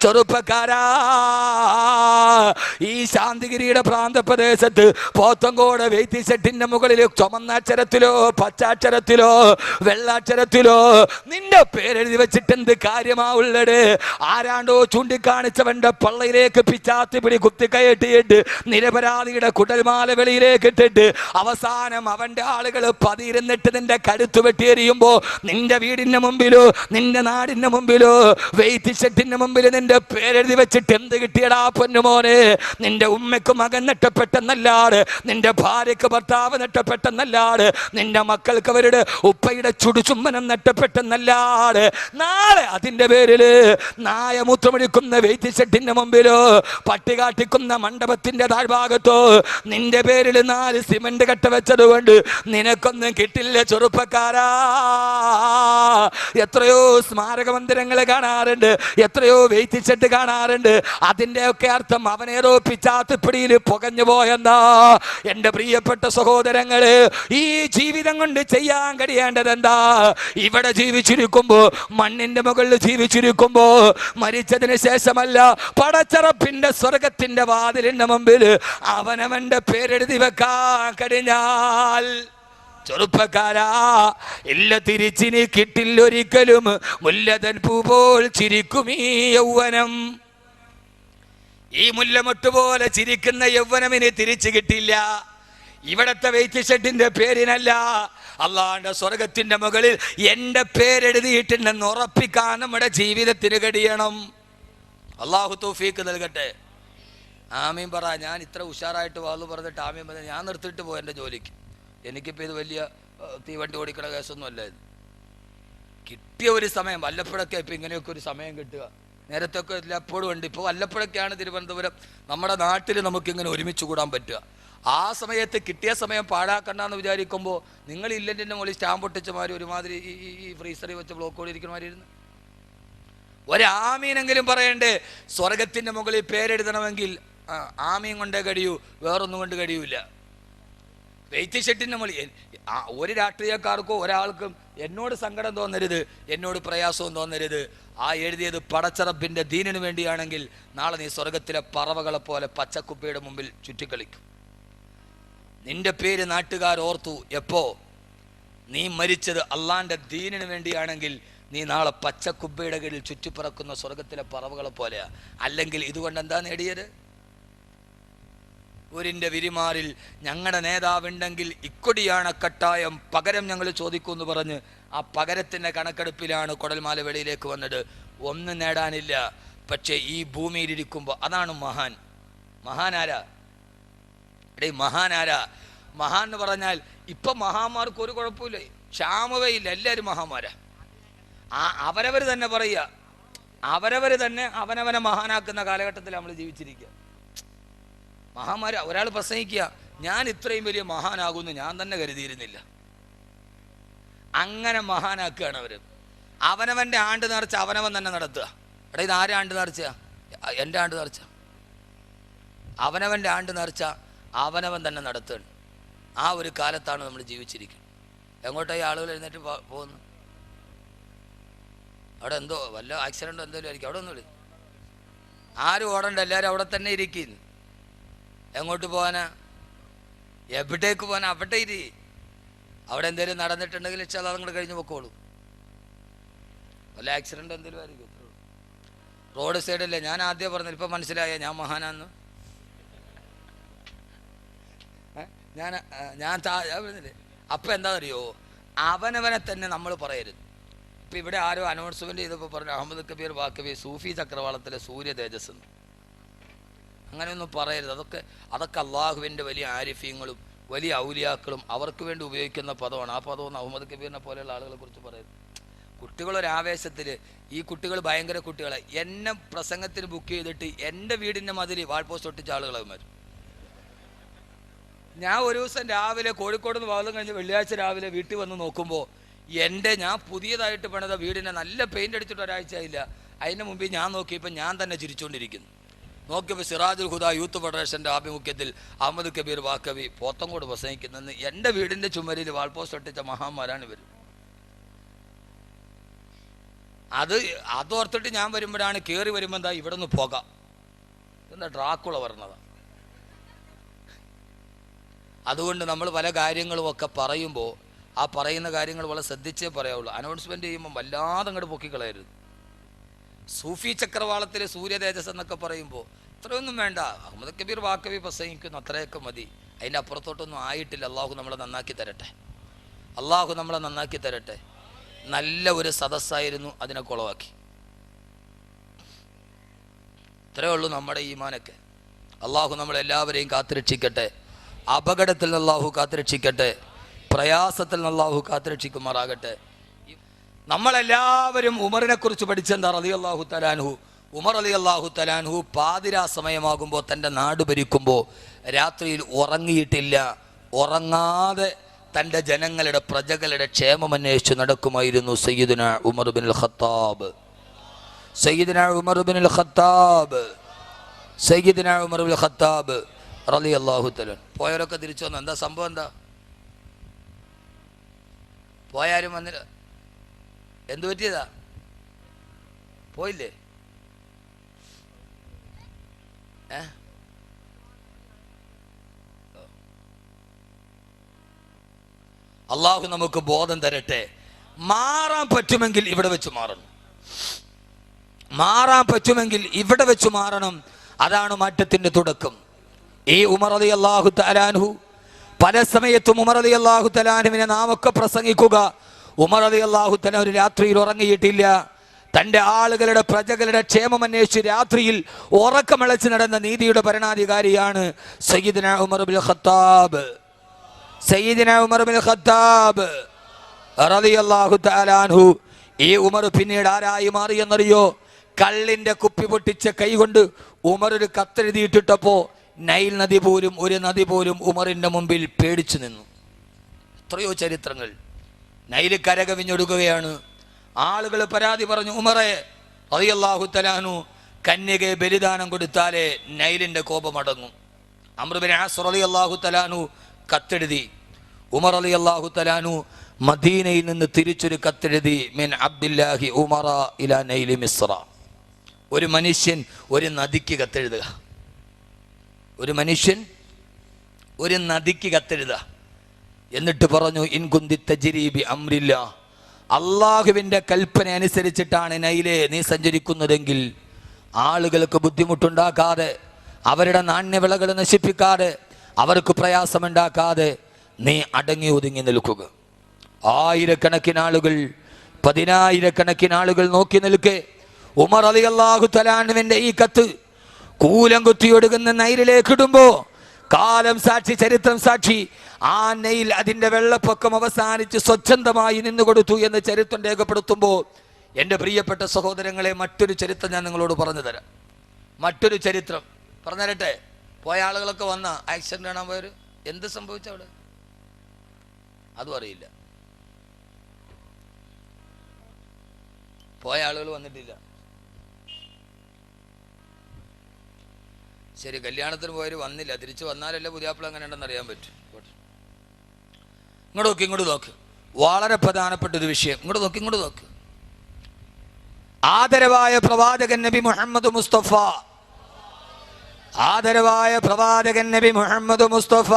ചെറുപ്പക്കാരാ, ഈ ശാന്തിഗിരിയുടെ പ്രാന്തപ്രദേശത്ത് പോത്തങ്കോട് വെയ്ത്തി ഷെട്ടിന്റെ മുകളിൽ ചുമന്നാക്ഷരത്തിലോ പച്ചാക്ഷരത്തിലോ വെള്ളാക്ഷരത്തിലോ നിന്റെ പേരെഴുതി വെച്ചിട്ട് എന്ത് കാര്യമാവുള്ളത്? ആരാണ്ടോ ചൂണ്ടിക്കാണിച്ചവന്റെ പള്ളയിലേക്ക് പിച്ചാത്തി പിടി കുത്തിക്കയറ്റിയിട്ട് നിരപരാധിയുടെ കുടൽമാല വെളിയിലേക്ക് ഇട്ടിട്ട് അവസാനം അവന്റെ ആളുകൾ പതിയിരുന്നിട്ട് നിന്റെ കഴുത്ത് വെട്ടിയെറിയുമ്പോ നിന്റെ വീടിന്റെ മുമ്പിലോ നിന്റെ നാടിന്റെ മുമ്പിലോ വെയ്ത്തി ഷെട്ടിന്റെ മുമ്പിൽ നിന്റെ പേരെഴുതി വെച്ചിട്ട് എന്ത് കിട്ടിയടാ പൊന്നുമോനെ? നിന്റെ ഉമ്മയ്ക്ക് മകൻ നഷ്ടപ്പെട്ടെന്നല്ലാട്, നിന്റെ ഭാര്യക്ക് ഭർത്താവ് നഷ്ടപ്പെട്ടെന്നല്ലാട്, നിന്റെ മക്കൾക്ക് അവരുടെ ഉപ്പയുടെ ചുടുചുമ്മനം നഷ്ടപ്പെട്ടെന്നല്ലാട്, നാളെ അതിന്റെ പേരില് നായമൂത്രമൊഴിക്കുന്ന വെയ്ത്തി ഷെട്ടിന്റെ മുമ്പിലോ പട്ടി കാട്ടിക്കുന്ന മണ്ഡപത്തിന്റെ താഴ്ഭാഗത്തോ നിന്റെ പേരിൽ 4 സിമന്റ് കട്ട വെച്ചത് കൊണ്ട് നിനക്കൊന്നും കിട്ടില്ല ചെറുപ്പക്കാരാ. എത്രയോ സ്മാരക മന്ദിരങ്ങൾ കാണാറുണ്ട്, എത്രയോ വെയ്ത്തി ഷെഡ് കാണാറുണ്ട്. അതിന്റെ ഒക്കെ അർത്ഥം അവനേതോ പിച്ചാത്തിപ്പിടിയിൽ പുകഞ്ഞു പോയെന്നാ. എന്റെ പ്രിയപ്പെട്ട സഹോദരങ്ങള്, ഈ ജീവിതം കൊണ്ട് ചെയ്യാൻ കഴിയേണ്ടത് എന്താ? ഇവിടെ ജീവിച്ചിരിക്കുമ്പോ, മണ്ണിന്റെ മുകളിൽ ജീവിച്ചിരിക്കുമ്പോ, മരിച്ചതിന് ശേഷമല്ല, പടച്ചറപ്പിന്റെ സ്വർഗത്തിന്റെ വാതിലിന്റെ മുമ്പിൽ അവനവന്റെ പേരെഴുതി വെക്കാൻ കഴിഞ്ഞാൽ, ചെറുപ്പക്കാരാ, ഇല്ല തിരിച്ചിനി കിട്ടില്ലൊരിക്കലും മുല്ലതൻ പൂ പോൽ ചിരിക്കും ഈ യൗവനം. ഈ മുല്ലമൊട്ട് പോലെ ചിരിക്കുന്ന യൗവനമിന് തിരിച്ചു കിട്ടില്ല. ഇവിടത്തെ വെയ്റ്റ് ഷെഡിന്റെ പേരിനല്ല, അള്ളാന്റെ സ്വർഗത്തിന്റെ മുകളിൽ എന്റെ പേരെഴുതിയിട്ടുണ്ടെന്ന് ഉറപ്പിക്കാൻ നമ്മുടെ ജീവിതത്തിന് കഴിയണം. അള്ളാഹു തൗഫീക്ക് നൽകട്ടെ. ആമീൻ പറ. ഞാൻ ഇത്ര ഉഷാറായിട്ട് വാളു പറഞ്ഞിട്ട് ആമീൻ പറഞ്ഞ ഞാൻ നിർത്തിയിട്ട് പോയി എൻ്റെ ജോലിക്ക്. എനിക്കിപ്പോൾ ഇത് വലിയ തീവണ്ടി ഓടിക്കണ കേസൊന്നും അല്ല. ഇത് കിട്ടിയ ഒരു സമയം, വല്ലപ്പോഴൊക്കെ ഇപ്പം ഇങ്ങനെയൊക്കെ ഒരു സമയം കിട്ടുക. നേരത്തൊക്കെ ഇല്ല, എപ്പോഴും ഉണ്ട്. ഇപ്പോൾ വല്ലപ്പോഴൊക്കെയാണ് തിരുവനന്തപുരം നമ്മുടെ നാട്ടിൽ നമുക്കിങ്ങനെ ഒരുമിച്ച് കൂടാൻ പറ്റുക. ആ സമയത്ത് കിട്ടിയ സമയം പാഴാക്കണ്ടെന്ന് വിചാരിക്കുമ്പോൾ നിങ്ങൾ ഇല്ലൻ്റെ മുകളിൽ സ്റ്റാമ്പ് ഒട്ടിച്ചമാര് ഒരുമാതിരി ഈ ഫ്രീസറിൽ വെച്ച് ബ്ലോക്ക് ഓടിയിരിക്കണമാരിരുന്നു. ഒരാമീനെങ്കിലും പറയണ്ടേ? സ്വർഗത്തിൻ്റെ മുകളിൽ പേരെഴുതണമെങ്കിൽ ആമീൻ കൊണ്ടേ കഴിയൂ, വേറൊന്നും കൊണ്ട് കഴിയൂല. വെയിറ്റ് ഷെട്ടിൻ്റെ മുകളിൽ ഒരു രാഷ്ട്രീയക്കാർക്കോ ഒരാൾക്കും എന്നോട് സങ്കടം തോന്നരുത്, എന്നോട് പ്രയാസവും തോന്നരുത്. ആ എഴുതിയത് പടച്ചറപ്പിൻ്റെ ദീനിനു വേണ്ടിയാണെങ്കിൽ നാളെ നീ സ്വർഗത്തിലെ പറവകളെ പോലെ പച്ചക്കുപ്പയുടെ മുമ്പിൽ ചുറ്റിക്കളിക്കും. നിന്റെ പേര് നാട്ടുകാർ ഓർത്തു എപ്പോ? നീ മരിച്ചത് അള്ളാന്റെ ദീനിനു വേണ്ടിയാണെങ്കിൽ നീ നാളെ പച്ചക്കുബ്ബയുടെ കീഴിൽ ചുറ്റിപ്പറക്കുന്ന സ്വർഗത്തിലെ പറവകളെ പോലെയാ. അല്ലെങ്കിൽ ഇതുകൊണ്ട് എന്താ നേടിയത്? ഊരിൻ്റെ വിരിമാറിൽ ഞങ്ങളുടെ നേതാവുണ്ടെങ്കിൽ ഇക്കൊടിയാണ് കട്ടായം, പകരം ഞങ്ങൾ ചോദിക്കുമെന്ന് പറഞ്ഞ് ആ പകരത്തിൻ്റെ കണക്കെടുപ്പിലാണ് കുടൽമാല വെളിയിലേക്ക് വന്നത്. ഒന്നും നേടാനില്ല. പക്ഷേ ഈ ഭൂമിയിലിരിക്കുമ്പോൾ അതാണ് മഹാൻ. മഹാനാരാ? മഹാനാരാ? മഹാൻ എന്ന് പറഞ്ഞാൽ ഇപ്പം മഹാന്മാർക്ക് ഒരു കുഴപ്പമില്ല, ക്ഷാമവേ ഇല്ല, എല്ലാവരും മഹാന്മാരാ. അവരവർ തന്നെ പറയുക, അവരവർ തന്നെ അവനവനെ മഹാനാക്കുന്ന കാലഘട്ടത്തിൽ നമ്മൾ ജീവിച്ചിരിക്കുക. മഹാന്മാർ ഒരാൾ പ്രസംഗിക്കുക, ഞാൻ ഇത്രയും വലിയ മഹാനാകുമെന്ന് ഞാൻ തന്നെ കരുതിയിരുന്നില്ല. അങ്ങനെ മഹാനാക്കുകയാണ് അവർ. അവനവൻ്റെ ആണ്ട് നേർച്ച അവനവൻ തന്നെ നടത്തുക. ഇത് ആരെ ആണ്ട് നേർച്ച? എൻ്റെ ആണ്ട് നേർച്ച. അവനവൻ്റെ ആണ്ട് നേർച്ച അവനവൻ തന്നെ നടത്തുകയാണ്. ആ ഒരു കാലത്താണ് നമ്മൾ ജീവിച്ചിരിക്കുന്നത്. എങ്ങോട്ടായി ആളുകൾ എഴുന്നേറ്റ് പോകുന്നു? അവിടെ എന്തോ വല്ല ആക്സിഡൻറ്റോ എന്തെങ്കിലും ആയിരിക്കും. അവിടെ ഒന്നുമില്ല, ആരും ഓടണ്ട, എല്ലാവരും അവിടെ തന്നെ ഇരിക്കുന്നു. എങ്ങോട്ട് പോകാനാ? എവിടേക്ക് പോകാനാ? അവിടെ ഇരി. അവിടെ എന്തെങ്കിലും നടന്നിട്ടുണ്ടെങ്കിൽ വെച്ചാൽ അതങ്ങോട്ട് കഴിഞ്ഞ് പൊക്കോളൂ. വല്ല ആക്സിഡൻറ്റ് എന്തെങ്കിലും ആയിരിക്കും. റോഡ് സൈഡല്ലേ. ഞാൻ ആദ്യം പറഞ്ഞില്ല, ഇപ്പം മനസ്സിലായ ഞാൻ മഹാനാന്ന്. ഞാൻ പറഞ്ഞില്ലേ? അപ്പം എന്താ അറിയോ, അവനവനെ തന്നെ നമ്മൾ പറയരുത്. ഇപ്പം ഇവിടെ ആരോ അനൗൺസ്മെൻറ്റ് ചെയ്തപ്പോൾ പറഞ്ഞു, അഹമ്മദ് കബീർ വാക്കവി സൂഫി ചക്രവാളത്തിലെ സൂര്യ തേജസ് എന്ന്. അങ്ങനെയൊന്നും പറയരുത്. അതൊക്കെ അള്ളാഹുവിൻ്റെ വലിയ ആരിഫ്യങ്ങളും വലിയ ഔലിയാക്കളും അവർക്ക് വേണ്ടി ഉപയോഗിക്കുന്ന പദമാണ്. ആ പദമൊന്നും അഹമ്മദ് കബീറിനെ പോലെയുള്ള ആളുകളെ കുറിച്ച് പറയരുത്. കുട്ടികളൊരാവേശത്തിൽ, ഈ കുട്ടികൾ ഭയങ്കര കുട്ടികളെ, എന്നെ പ്രസംഗത്തിന് ബുക്ക് ചെയ്തിട്ട് എൻ്റെ വീടിൻ്റെ മതിൽ വാൾ പോസ്റ്റ് ഒട്ടിച്ച ആളുകളാകുമാർ. ഞാൻ ഒരു ദിവസം രാവിലെ കോഴിക്കോട് നിന്ന് വാദം കഴിഞ്ഞ് വെള്ളിയാഴ്ച രാവിലെ വീട്ടിൽ വന്ന് നോക്കുമ്പോൾ ഞാൻ പുതിയതായിട്ട് പണിത വീടിനെ നല്ല പെയിൻ്റ് അടിച്ചിട്ട് ഒരാഴ്ച ആയില്ല. അതിന് മുമ്പ് ഞാൻ നോക്കിയപ്പോൾ ഞാൻ തന്നെ ചിരിച്ചുകൊണ്ടിരിക്കുന്നു. നോക്കിയപ്പോൾ സിറാജുൽ ഹുദ യൂത്ത് ഫെഡറേഷൻ്റെ ആഭിമുഖ്യത്തിൽ അഹമ്മദ് കബീർ വാക്കവി പോത്തങ്കോട് പ്രസംഗിക്കുന്നെന്ന് എൻ്റെ വീടിൻ്റെ ചുമരിൽ വാൾ പോസ്റ്റ് ഒട്ടിച്ച മഹാന്മാരാണ് ഇവർ. അതോർത്തിട്ട് ഞാൻ വരുമ്പോഴാണ്, കയറി വരുമ്പോൾ എന്താ ഇവിടെ നിന്ന് പോകാം, എന്താ ഡ്രാക്കുള പറഞ്ഞതാണ്. അതുകൊണ്ട് നമ്മൾ പല കാര്യങ്ങളും ഒക്കെ പറയുമ്പോൾ ആ പറയുന്ന കാര്യങ്ങൾ വളരെ ശ്രദ്ധിച്ചേ പറയാവുള്ളൂ. അനൗൺസ്മെൻറ്റ് ചെയ്യുമ്പോൾ വല്ലാതെ അങ്ങോട്ട് പൊക്കിക്കളയരുത്. സൂഫി ചക്രവാളത്തിലെ സൂര്യ തേജസ് എന്നൊക്കെ പറയുമ്പോൾ ഇത്രയൊന്നും വേണ്ട. അഹമ്മദ് കബീർ വാക്കവി പ്രസംഗിക്കുന്നു, അത്രയൊക്കെ മതി. അതിൻ്റെ അപ്പുറത്തോട്ടൊന്നും ആയിട്ടില്ല. അള്ളാഹു നമ്മളെ നന്നാക്കി തരട്ടെ. അള്ളാഹു നമ്മളെ നന്നാക്കി തരട്ടെ. നല്ല ഒരു സദസ്സായിരുന്നു, അതിനെ കുളവാക്കി. ഇത്രയേ ഉള്ളൂ നമ്മുടെ ഈമാനൊക്കെ. അള്ളാഹു നമ്മളെല്ലാവരെയും കാത്തുരക്ഷിക്കട്ടെ. അപകടത്തിൽ നിന്ന് അള്ളാഹു കാത്തുരക്ഷിക്കട്ടെ. പ്രയാസത്തിൽ നിന്ന് അള്ളാഹു കാത്തുരക്ഷിക്കുമാറാകട്ടെ. നമ്മളെല്ലാവരും ഉമറിനെ കുറിച്ച് പഠിച്ചെന്താ? റളിയല്ലാഹു തആലാൻഹു. ഉമർ റളിയല്ലാഹു തആലാൻഹു പാതിരാ സമയമാകുമ്പോൾ തൻ്റെ നാട് ഭരിക്കുമ്പോൾ രാത്രിയിൽ ഉറങ്ങിയിട്ടില്ല. ഉറങ്ങാതെ തൻ്റെ ജനങ്ങളുടെ പ്രജകളുടെ ക്ഷേമമന്വേഷിച്ച് നടക്കുമായിരുന്നു സയ്യിദുനാ ഉമർ ബിനുൽ ഖത്താബ്. സയ്യിദുനാ ഉമർ ബിനുൽ ഖത്താബ് സയ്യിദുനാ ഉമർ ബിനുൽ ഖത്താബ് റളിയല്ലാഹു തആല. പോയവരൊക്കെ തിരിച്ചു വന്നു. എന്താ സംഭവം? എന്താ പോയാലും വന്നില്ല? എന്തു പറ്റിയതാ? പോയില്ലേ? അള്ളാഹു നമുക്ക് ബോധം തരട്ടെ. മാറാൻ പറ്റുമെങ്കിൽ ഇവിടെ വെച്ച് മാറണം. മാറാൻ പറ്റുമെങ്കിൽ ഇവിടെ വെച്ച് മാറണം. അതാണ് മാറ്റത്തിന്റെ തുടക്കം. ഈ ഉമർ റളിയല്ലാഹു തആലാൻഹു പല സമയത്തും ഉമർ റളിയല്ലാഹു തആലാൻഹുവിനെ നാം ഒക്കെ പ്രസംഗിക്കുക. ഉമർ റളിയല്ലാഹു തആല ഒരു രാത്രിയിൽ ഉറങ്ങിയിട്ടില്ല. തൻ്റെ ആളുകളുടെ പ്രജകളുടെ ക്ഷേമം അന്വേഷിച്ച് രാത്രിയിൽ ഉറക്കമിളച്ച് നടന്ന നീതിയുടെ ഭരണാധികാരിയാണ് സയ്യിദുനാ ഉമർ ബിൻ ഖത്താബ്. സയ്യിദുനാ ഉമർ ബിൻ ഖത്താബ് റളിയല്ലാഹു തആല അൻഹു. ഈ ഉമർ പിന്നീട് ആരായി മാറിയെന്നറിയോ? കള്ളിന്റെ കുപ്പി പൊട്ടിച്ച കൈകൊണ്ട് ഉമർ ഒരു കത്തെഴുതിയിട്ടിട്ടപ്പോ നൈൽ നദി പോലും, ഒരു നദി പോലും ഉമറിന്റെ മുമ്പിൽ പേടിച്ചു നിന്നു. എത്രയോ ചരിത്രങ്ങൾ. നൈല് കരകവിഞ്ഞൊടുക്കുകയാണ്. ആളുകൾ പരാതി പറഞ്ഞു, ഉമറെ റളിയല്ലാഹു തആല അൻഹു കന്യകയെ ബലിദാനം കൊടുത്താലേ നൈലിൻ്റെ കോപമടങ്ങും. അംർ ഇബ്നു ആസ് റളിയല്ലാഹു തആല അൻഹു കത്തെഴുതി. ഉമർ റളിയല്ലാഹു തആല അൻഹു മദീനയിൽ നിന്ന് തിരിച്ചൊരു കത്തെഴുതി, മിൻ അബ്ദില്ലാഹി ഉമറ ഇലാ നൈലി മിസ്ര. ഒരു മനുഷ്യൻ ഒരു നദിക്ക് കത്തെഴുതുക. ഒരു മനുഷ്യൻ ഒരു നദിക്ക് കത്തെഴുതുക. എന്നിട്ട് പറഞ്ഞു, ഇൻ കുന്തി തജ്രി ബി അംരില്ലാ, അള്ളാഹുവിൻ്റെ കൽപ്പന അനുസരിച്ചിട്ടാണ് നൈലേ നീ സഞ്ചരിക്കുന്നതെങ്കിൽ ആളുകൾക്ക് ബുദ്ധിമുട്ടുണ്ടാക്കാതെ, അവരുടെ നാണ്യവിളകൾ നശിപ്പിക്കാതെ, അവർക്ക് പ്രയാസമുണ്ടാക്കാതെ നീ അടങ്ങി ഒതുങ്ങി നിൽക്കുക. ആയിരക്കണക്കിന് ആളുകൾ, പതിനായിരക്കണക്കിന് ആളുകൾ നോക്കി നിൽക്കെ ഉമർ റളിയല്ലാഹു തആല അൻഹുവിന്റെ ഈ കത്ത് കൂലം കുത്തിയൊടുകുന്ന നൈലിലേക്ക് ഇടുമ്പോ കാലം സാക്ഷി, ചരിത്രം സാക്ഷി, ആ നൈൽ അതിൻ്റെ വെള്ളപ്പൊക്കം അവസാനിച്ച് സ്വച്ഛന്തമായി നിന്നുകൊടുത്തു എന്ന് ചരിത്രം രേഖപ്പെടുത്തുമ്പോൾ, എൻ്റെ പ്രിയപ്പെട്ട സഹോദരങ്ങളെ, മറ്റൊരു ചരിത്രം ഞാൻ നിങ്ങളോട് പറഞ്ഞു തരാം. മറ്റൊരു ചരിത്രം പറഞ്ഞു തരട്ടെ. പോയ ആളുകളൊക്കെ വന്ന ആക്സിഡന്റ് കാണാൻ പോയവർ എന്ത് സംഭവിച്ചവിടെ അതും അറിയില്ല. പോയ ആളുകൾ വന്നിട്ടില്ല. ശരി, കല്യാണത്തിന് പോയവർ വന്നില്ല. തിരിച്ചു വന്നാലല്ലേ പുതിയാപ്പിള എങ്ങനെ ഉണ്ടെന്ന് അറിയാൻ പറ്റും. ഇങ്ങോട്ട് നോക്ക്. വളരെ പ്രധാനപ്പെട്ട ഒരു വിഷയം. ഇങ്ങോട്ട് നോക്ക്. ആദരവായ പ്രവാചകൻ നബി മുഹമ്മദ് മുസ്തഫ, ആദരവായ പ്രവാചകൻ നബി മുഹമ്മദ് മുസ്തഫ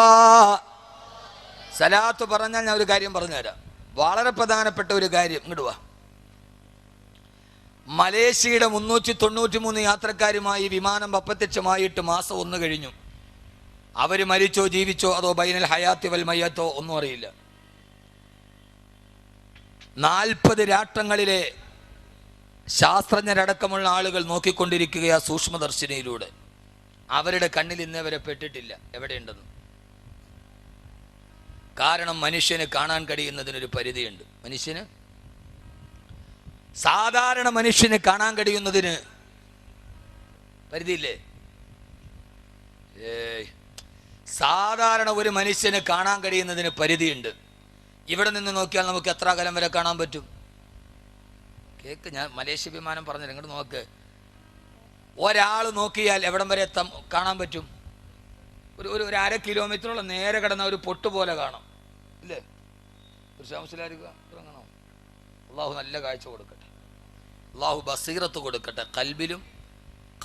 സലാത്ത് പറഞ്ഞാൽ ഞാൻ ഒരു കാര്യം പറഞ്ഞുതരാം. വളരെ പ്രധാനപ്പെട്ട ഒരു കാര്യം. ഇങ്ങോട്ട് വാ. മലേഷ്യയുടെ 393 യാത്രക്കാരുമായി വിമാനം അപ്രത്യക്ഷമായിട്ട് മാസം 1 കഴിഞ്ഞു. അവർ മരിച്ചോ ജീവിച്ചോ അതോ ബൈനൽ ഹയാത്തി വൽ മയ്യത്തോ ഒന്നും അറിയില്ല. 40 രാഷ്ട്രങ്ങളിലെ ശാസ്ത്രജ്ഞരടക്കമുള്ള ആളുകൾ നോക്കിക്കൊണ്ടിരിക്കുകയാ സൂക്ഷ്മദർശിനിയിലൂടെ. അവരുടെ കണ്ണിൽ ഇന്നേവരെ പെട്ടിട്ടില്ല എവിടെയുണ്ടെന്ന്. കാരണം മനുഷ്യന് കാണാൻ കഴിയുന്നതിനൊരു പരിധിയുണ്ട്. സാധാരണ മനുഷ്യന് കാണാൻ കഴിയുന്നതിന് പരിധിയില്ലേ? സാധാരണ ഒരു മനുഷ്യന് കാണാൻ കഴിയുന്നതിന് പരിധിയുണ്ട്. ഇവിടെ നിന്ന് നോക്കിയാൽ നമുക്ക് എത്ര അകലം വരെ കാണാൻ പറ്റും? കേക്ക്, ഞാൻ മലേഷ്യ വിമാനം പറഞ്ഞില്ല, ഇങ്ങോട്ട് നോക്ക്. ഒരാൾ നോക്കിയാൽ എവിടം വരെ കാണാൻ പറ്റും? ഒരു 1/2 കിലോമീറ്ററോളം നേരെ കിടന്ന ഒരു പൊട്ട് പോലെ കാണാം, ഇല്ലേ? ഇറങ്ങണോ? അള്ളാഹു നല്ല കാഴ്ച കൊടുക്കട്ടെ, അള്ളാഹു ബസീറത്ത് കൊടുക്കട്ടെ.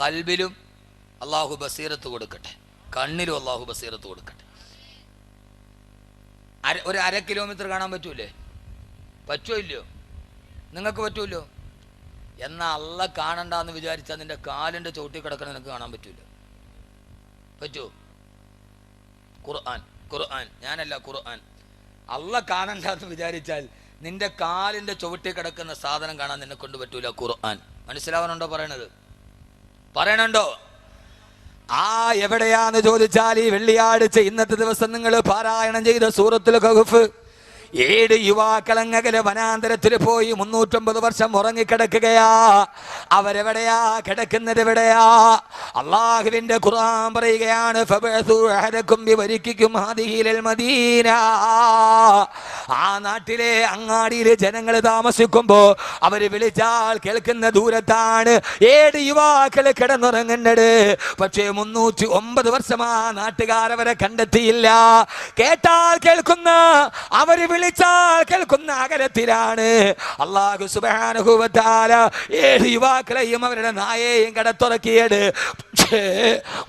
കൽബിലും അള്ളാഹു ബസീറത്ത് കൊടുക്കട്ടെ, കണ്ണിലും അള്ളാഹു ബസീറത്ത് കൊടുക്കട്ടെ. ഒരു 1/2 കിലോമീറ്റർ കാണാൻ പറ്റൂലേ? പറ്റുമോ ഇല്ലയോ? നിങ്ങൾക്ക് പറ്റൂല്ലോ. എന്നാൽ അള്ള കാണണ്ടെന്ന് വിചാരിച്ചാൽ നിന്റെ കാലിൻ്റെ ചോട്ടി കിടക്കണം നിനക്ക് കാണാൻ പറ്റൂല. പറ്റുമോ? ഖുർആൻ ഞാനല്ല, ഖുർആൻ. അള്ള കാണണ്ടെന്ന് വിചാരിച്ചാൽ നിന്റെ കാലിൻ്റെ ചുവട്ടി കിടക്കുന്ന സാധനം കാണാൻ നിന്നെ കൊണ്ട് പറ്റൂല. ഖുർആൻ മനസ്സിലാവാനുണ്ടോ പറയണുണ്ടോ? എവിടെയാന്ന് ചോദിച്ചാൽ ഈ വെള്ളിയാഴ്ച ഇന്നത്തെ ദിവസം നിങ്ങൾ പാരായണം ചെയ്ത സൂറത്തുൽ കഹ്ഫ് 7 യുവാക്കളങ്ങകലെ വനാന്തരത്തിൽ പോയി 350 വർഷം ഉറങ്ങിക്കിടക്കുകയാ. അവരെവിടെയാ കിടക്കുന്നത്? എവിടെയാ? അള്ളാഹുവിന്റെ ഖുർആൻ പറയുകയാണ്, ആ നാട്ടിലെ അങ്ങാടിയിലെ ജനങ്ങൾ താമസിക്കുമ്പോ അവര് വിളിച്ചാൽ കേൾക്കുന്ന ദൂരത്താണ് 7 യുവാക്കൾ കിടന്നുറങ്ങുന്നത്. പക്ഷേ 309 വർഷം ആ നാട്ടുകാരവരെ കണ്ടെത്തിയില്ല. കേട്ടാൽ കേൾക്കുന്ന, അവര് വിളിച്ചാൽ കേൾക്കുന്ന അകലത്തിലാണ്. അല്ലാഹു സുബ്ഹാനഹു വ തആല 7 യുവാക്കളെയും അവരുടെ നായെയും കടത്തുറക്കിയത്. പക്ഷേ